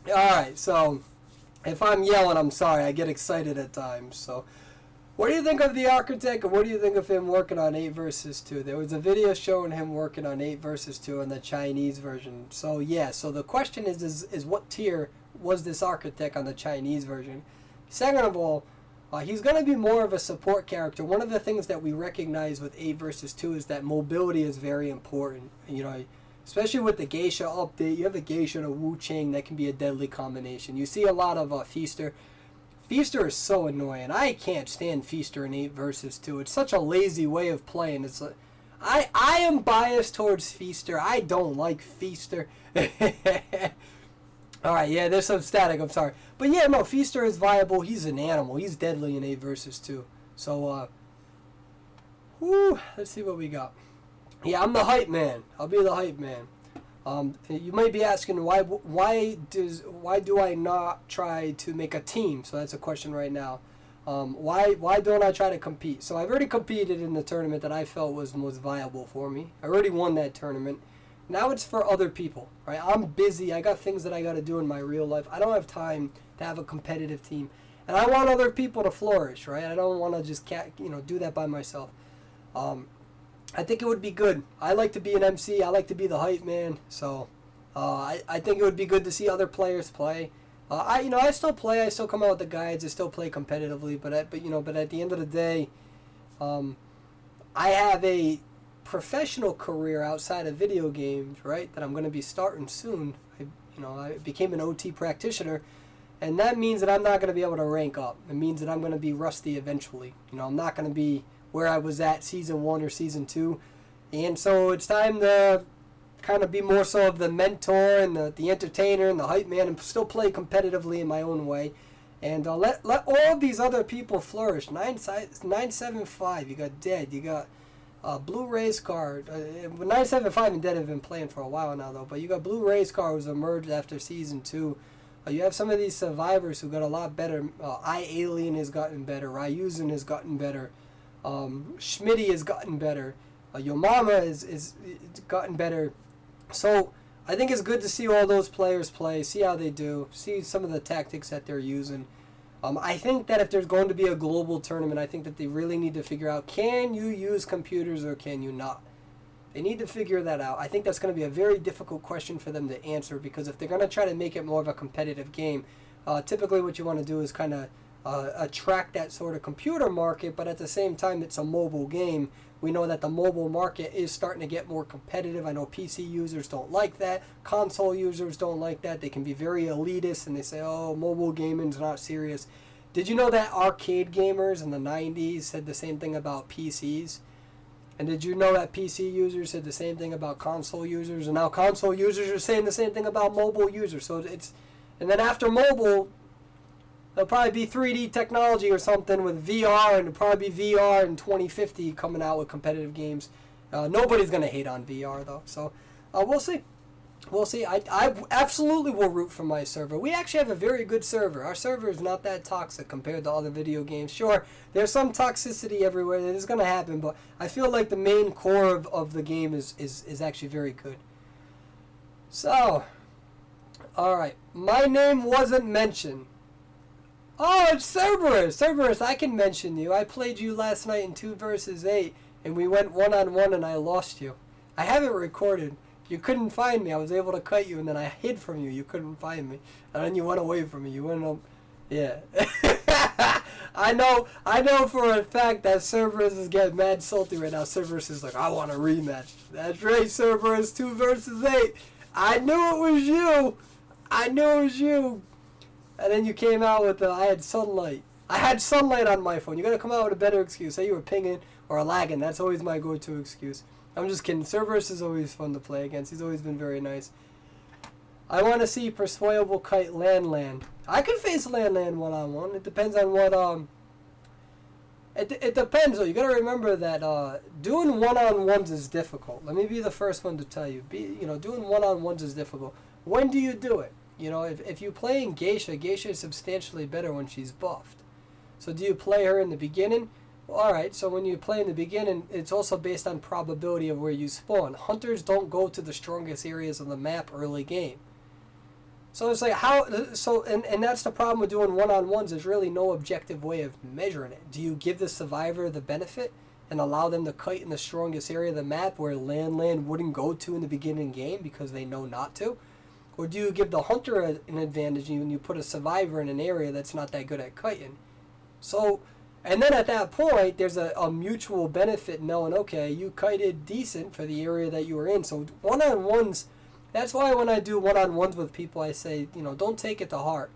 All right. So if I'm yelling, I'm sorry. I get excited at times. So what do you think of the architect, and what do you think of him working on 8 versus 2? There was a video showing him working on 8 versus 2 in the Chinese version. So yeah, so the question is what tier was this architect on the Chinese version? Second of all, he's going to be more of a support character. One of the things that we recognize with 8 versus 2 is that mobility is very important. Especially with the Geisha update, you have a Geisha and a Wu Chang that can be a deadly combination. You see a lot of Feaster. Feaster is so annoying. I can't stand Feaster in 8 versus 2. It's such a lazy way of playing. It's I am biased towards Feaster. I don't like Feaster. Alright, yeah, there's some static. I'm sorry. But yeah, no, Feaster is viable. He's an animal. He's deadly in 8 versus 2. So, let's see what we got. Yeah, I'm the hype man. I'll be the hype man. You might be asking why do I not try to make a team? So that's a question right now. Why don't I try to compete? So I've already competed in the tournament that I felt was most viable for me. I already won that tournament. Now it's for other people, right? I'm busy. I got things that I got to do in my real life. I don't have time to have a competitive team, and I want other people to flourish, right? I don't want to just do that by myself. I think it would be good. I like to be an MC. I like to be the hype man. So I think it would be good to see other players play. I still play. I still come out with the guides. I still play competitively. But at the end of the day, I have a professional career outside of video games, right? That I'm going to be starting soon. I became an OT practitioner, and that means that I'm not going to be able to rank up. It means that I'm going to be rusty eventually. I'm not going to be where I was at season 1 or season 2, and so it's time to kind of be more so of the mentor and the entertainer and the hype man, and still play competitively in my own way, and let all of these other people flourish. 975, you got Dead, you got Blue Race Car. 975 and Dead have been playing for a while now though, but you got Blue Race Car who's emerged after season 2. You have some of these survivors who got a lot better. Alien has gotten better. Ryuzen has gotten better. Schmitty has gotten better. Your Mama is gotten better. So I think it's good to see all those players play, see how they do, see some of the tactics that they're using. I think that if there's going to be a global tournament, I think that they really need to figure out, can you use computers or can you not? They need to figure that out. I think that's going to be a very difficult question for them to answer, because if they're going to try to make it more of a competitive game, typically what you want to do is kind of attract that sort of computer market, but at the same time it's a mobile game. We know that the mobile market is starting to get more competitive. I know PC users don't like that. Console users don't like that. They can be very elitist and they say, oh, mobile gaming's not serious. Did you know that arcade gamers in the 90s said the same thing about PCs? And did you know that PC users said the same thing about console users? And now console users are saying the same thing about mobile users. So and then after mobile, there'll probably be 3D technology or something with VR, and it'll probably be VR in 2050 coming out with competitive games. Nobody's going to hate on VR, though. So we'll see. We'll see. I absolutely will root for my server. We actually have a very good server. Our server is not that toxic compared to other video games. Sure, there's some toxicity everywhere. That is going to happen, but I feel like the main core of the game is actually very good. So Alright, my name wasn't mentioned. Oh, it's Cerberus! Cerberus, I can mention you. I played you last night in 2 versus 8, and we went 1-on-1 and I lost you. I have it recorded. You couldn't find me. I was able to kite you, and then I hid from you. You couldn't find me. And then you went away from me. You went up. Yeah. I know for a fact that Cerberus is getting mad salty right now. Cerberus is like, I want a rematch. That's right, Cerberus, 2 versus 8. I knew it was you. I knew it was you. And then you came out with I had sunlight. I had sunlight on my phone. You gotta come out with a better excuse. Say you were pinging or lagging. That's always my go-to excuse. I'm just kidding. Cerberus is always fun to play against. He's always been very nice. I want to see Persuadable Kite land. I can face land one-on-one. It depends on what It depends though. You gotta remember that doing one-on-ones is difficult. Let me be the first one to tell you. Doing one-on-ones is difficult. When do you do it? You know, if you play in Geisha is substantially better when she's buffed. So do you play her in the beginning? Well, alright, so when you play in the beginning, it's also based on probability of where you spawn. Hunters don't go to the strongest areas of the map early game. So it's like and that's the problem with doing one-on-ones. There's really no objective way of measuring it. Do you give the survivor the benefit and allow them to kite in the strongest area of the map where land wouldn't go to in the beginning game because they know not to? Or do you give the hunter an advantage and you put a survivor in an area that's not that good at kiting? So, and then at that point, there's a mutual benefit knowing, okay, you kited decent for the area that you were in. So one-on-ones, that's why when I do one-on-ones with people, I say, don't take it to heart.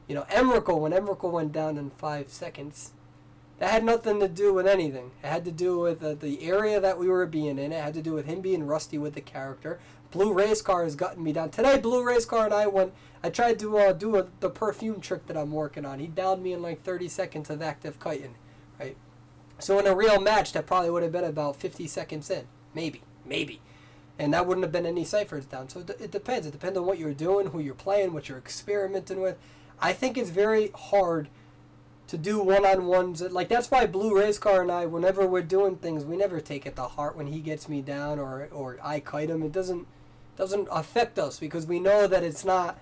When Emrakul went down in 5 seconds, that had nothing to do with anything. It had to do with the area that we were being in. It had to do with him being rusty with the character. Blue Race Car has gotten me down. Today, Blue Race Car and I tried to do the perfume trick that I'm working on. He downed me in like 30 seconds of active kiting, right? So in a real match, that probably would have been about 50 seconds in. Maybe. And that wouldn't have been any ciphers down. So it depends. It depends on what you're doing, who you're playing, what you're experimenting with. I think it's very hard to do one-on-ones. Like, that's why Blue Race Car and I, whenever we're doing things, we never take it to heart when he gets me down or I kite him. It doesn't affect us because we know that it's not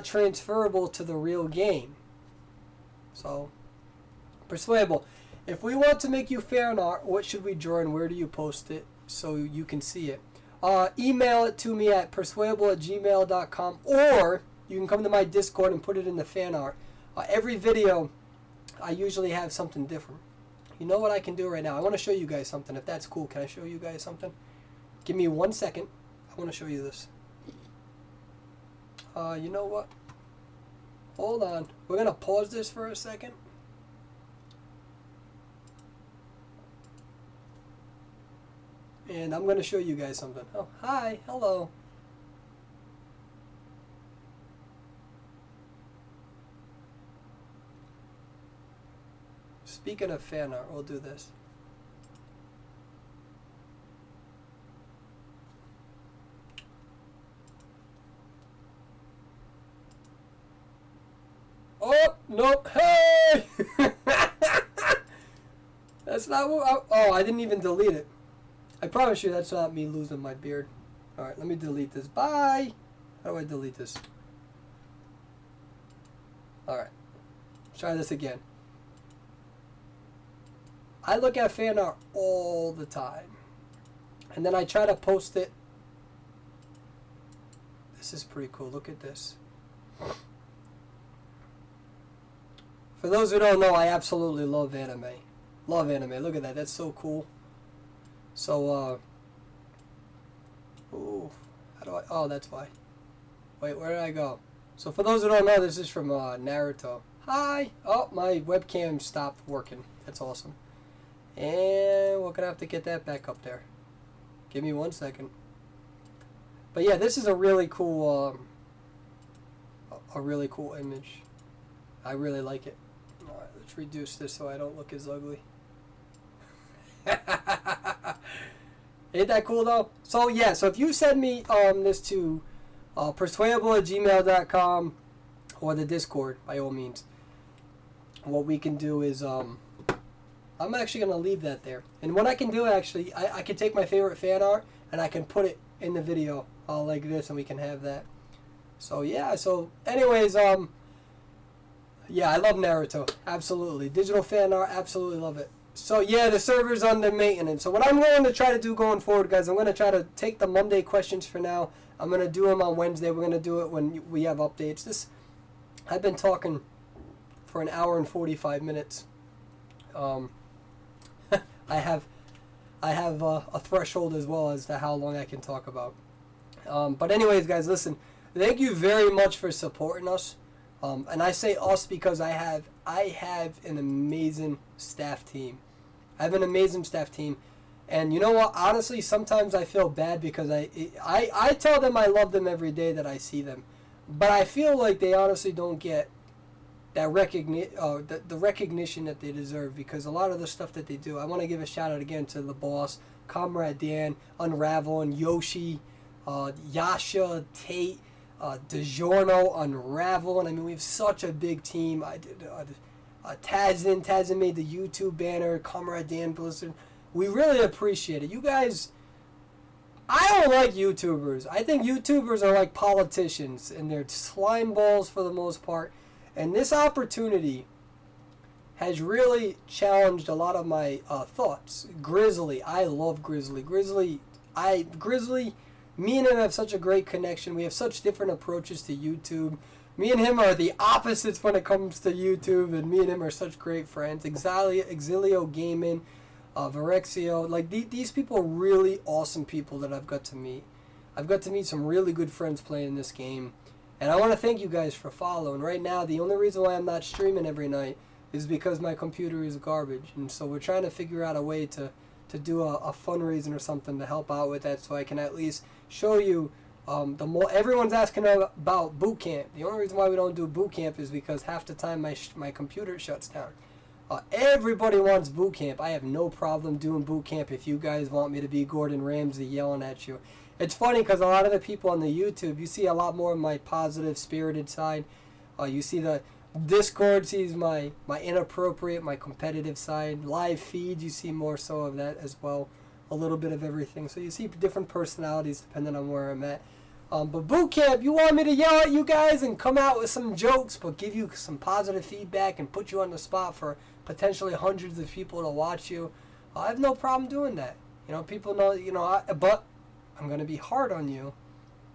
transferable to the real game. So, Persuadable. If we want to make you fan art, what should we draw and where do you post it so you can see it? Email it to me at persuadable@gmail.com, or you can come to my Discord and put it in the fan art. Every video, I usually have something different. You know what I can do right now? I want to show you guys something. If that's cool, can I show you guys something? Give me 1 second. I want to show you this. You know what? Hold on. We're going to pause this for a second. And I'm going to show you guys something. Oh, hi. Hello. Speaking of fan art, we'll do this. Oh, nope. Hey! That's not what I didn't even delete it. I promise you that's not me losing my beard. Alright, let me delete this. Bye! How do I delete this? Alright. Try this again. I look at fan art all the time. And then I try to post it. This is pretty cool. Look at this. For those who don't know, I absolutely love anime. Love anime. Look at that. That's so cool. So, ooh, how do I, oh, that's why. Wait, where did I go? So for those who don't know, this is from Naruto. Hi! Oh, my webcam stopped working. That's awesome. And we're gonna have to get that back up there. Give me 1 second. But yeah, this is a really cool image. I really like it. Alright, let's reduce this so I don't look as ugly. Ain't that cool though? So yeah, so if you send me this to persuadable@gmail.com or the Discord, by all means, what we can do is I'm actually gonna leave that there. And what I can do actually, I can take my favorite fan art and I can put it in the video like this, and we can have that. So yeah, so anyways, yeah, I love Naruto. Absolutely. Digital fan art, absolutely love it. So yeah, the server's under maintenance. So what I'm going to try to do going forward, guys, I'm going to try to take the Monday questions for now. I'm going to do them on Wednesday. We're going to do it when we have updates. I've been talking for an hour and 45 minutes. I have a threshold as well as to how long I can talk about. But anyways, guys, listen. Thank you very much for supporting us. And I say us because I have an amazing staff team. I have an amazing staff team. And you know what? Honestly, sometimes I feel bad because I tell them I love them every day that I see them. But I feel like they honestly don't get that the recognition that they deserve, because a lot of the stuff that they do. I want to give a shout out again to the boss, Comrade Dan, Unravel, and Yoshi, Yasha, Tate, DiGiorno, Unravel, and I mean we have such a big team. I did Tazin made the YouTube banner, Comrade Dan Blizzard. We really appreciate it. You guys, I don't like YouTubers. I think YouTubers are like politicians, and they're slime balls for the most part. And this opportunity has really challenged a lot of my thoughts. Grizzly, I love Grizzly. Grizzly, me and him have such a great connection. We have such different approaches to YouTube. Me and him are the opposites when it comes to YouTube, and me and him are such great friends. Exilio Gaming, Virexio, like these people are really awesome people that I've got to meet. I've got to meet some really good friends playing this game. And I want to thank you guys for following. Right now, the only reason why I'm not streaming every night is because my computer is garbage. And so we're trying to figure out a way to do a fundraising or something to help out with that, so I can at least show you everyone's asking about boot camp. The only reason why we don't do boot camp is because half the time my computer shuts down. Everybody wants boot camp. I have no problem doing boot camp if you guys want me to be Gordon Ramsay yelling at you. It's funny because a lot of the people on the YouTube, you see a lot more of my positive, spirited side. You see the Discord sees my inappropriate, my competitive side. Live feeds, you see more so of that as well. A little bit of everything. So you see different personalities depending on where I'm at. But boot camp, you want me to yell at you guys and come out with some jokes, but give you some positive feedback and put you on the spot for potentially hundreds of people to watch you. I have no problem doing that. You know, people know, but I'm going to be hard on you,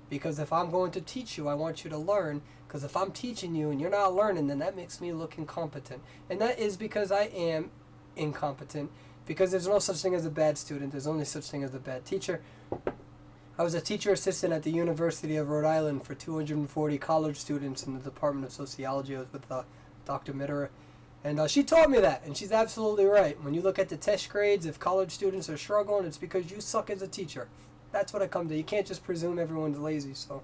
because if I'm going to teach you, I want you to learn. Because if I'm teaching you and you're not learning, then that makes me look incompetent. And that is because I am incompetent. Because there's no such thing as a bad student. There's only such thing as a bad teacher. I was a teacher assistant at the University of Rhode Island for 240 college students in the Department of Sociology. I was with Dr. Mitterer. And she taught me that, and she's absolutely right. When you look at the test grades, if college students are struggling, it's because you suck as a teacher. That's what I come to. You can't just presume everyone's lazy. So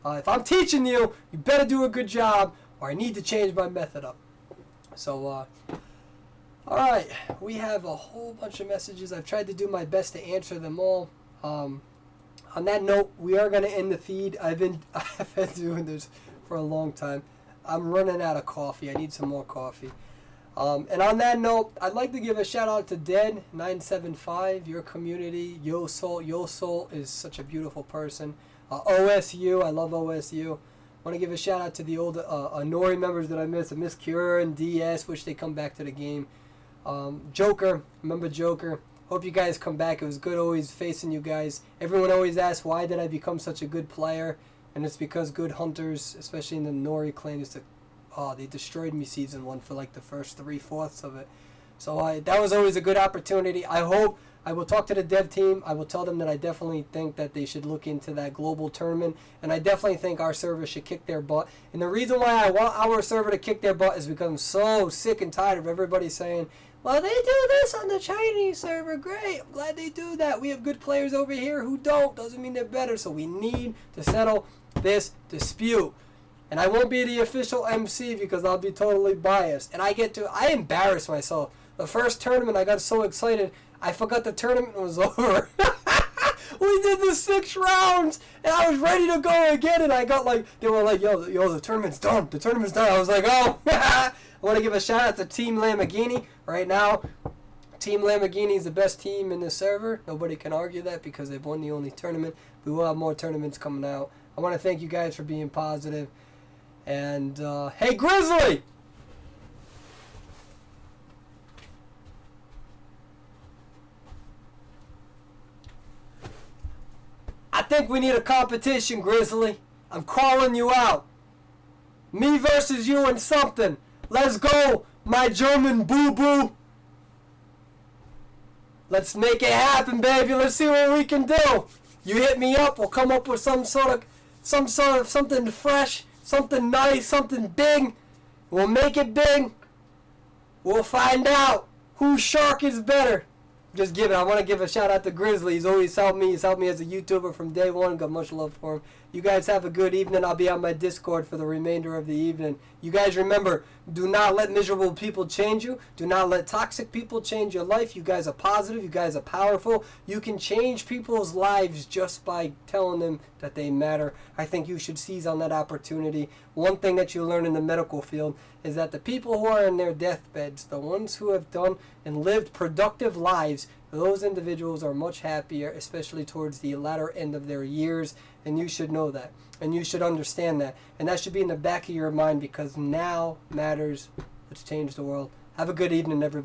if I'm teaching you, you better do a good job, or I need to change my method up. So, all right. We have a whole bunch of messages. I've tried to do my best to answer them all. On that note, we are going to end the feed. I've been doing this for a long time. I'm running out of coffee. I need some more coffee. And on that note, I'd like to give a shout out to Dead975, your community. Yo Soul is such a beautiful person. OSU, I love OSU. Want to give a shout out to the old Nori members that I missed. I miss Cure and DS. Wish they come back to the game. Joker, remember Joker. Hope you guys come back. It was good always facing you guys. Everyone always asks, why did I become such a good player? And it's because good hunters, especially in the Nori clan, they destroyed me season 1 for like the first 3/4 of it. So that was always a good opportunity. I will talk to the dev team. I will tell them that I definitely think that they should look into that global tournament. And I definitely think our server should kick their butt. And the reason why I want our server to kick their butt is because I'm so sick and tired of everybody saying, well, they do this on the Chinese server. Great. I'm glad they do that. We have good players over here who don't. Doesn't mean they're better. So we need to settle this dispute. And I won't be the official MC because I'll be totally biased. And I embarrass myself. The first tournament, I got so excited, I forgot the tournament was over. We did the 6 rounds, and I was ready to go again, and I got they were like, yo, the tournament's done. The tournament's done. I was like, oh. I want to give a shout out to Team Lamborghini right now. Team Lamborghini is the best team in the server. Nobody can argue that because they've won the only tournament. We will have more tournaments coming out. I want to thank you guys for being positive. And, hey, Grizzly! I think we need a competition, Grizzly. I'm calling you out. Me versus you and something. Let's go, my German boo-boo. Let's make it happen, baby. Let's see what we can do. You hit me up. We'll come up with some sort of something fresh, something nice, something big. We'll make it big. We'll find out whose shark is better. Just give it. I want to give a shout out to Grizzly. He's always helped me. He's helped me as a YouTuber from day one. Got much love for him. You guys have a good evening. I'll be on my Discord for the remainder of the evening. You guys remember, do not let miserable people change you. Do not let toxic people change your life. You guys are positive. You guys are powerful. You can change people's lives just by telling them that they matter. I think you should seize on that opportunity. One thing that you learn in the medical field is that the people who are in their deathbeds, the ones who have done and lived productive lives, those individuals are much happier, especially towards the latter end of their years, and you should know that, and you should understand that, and that should be in the back of your mind because now matters. Let's change the world. Have a good evening, everybody.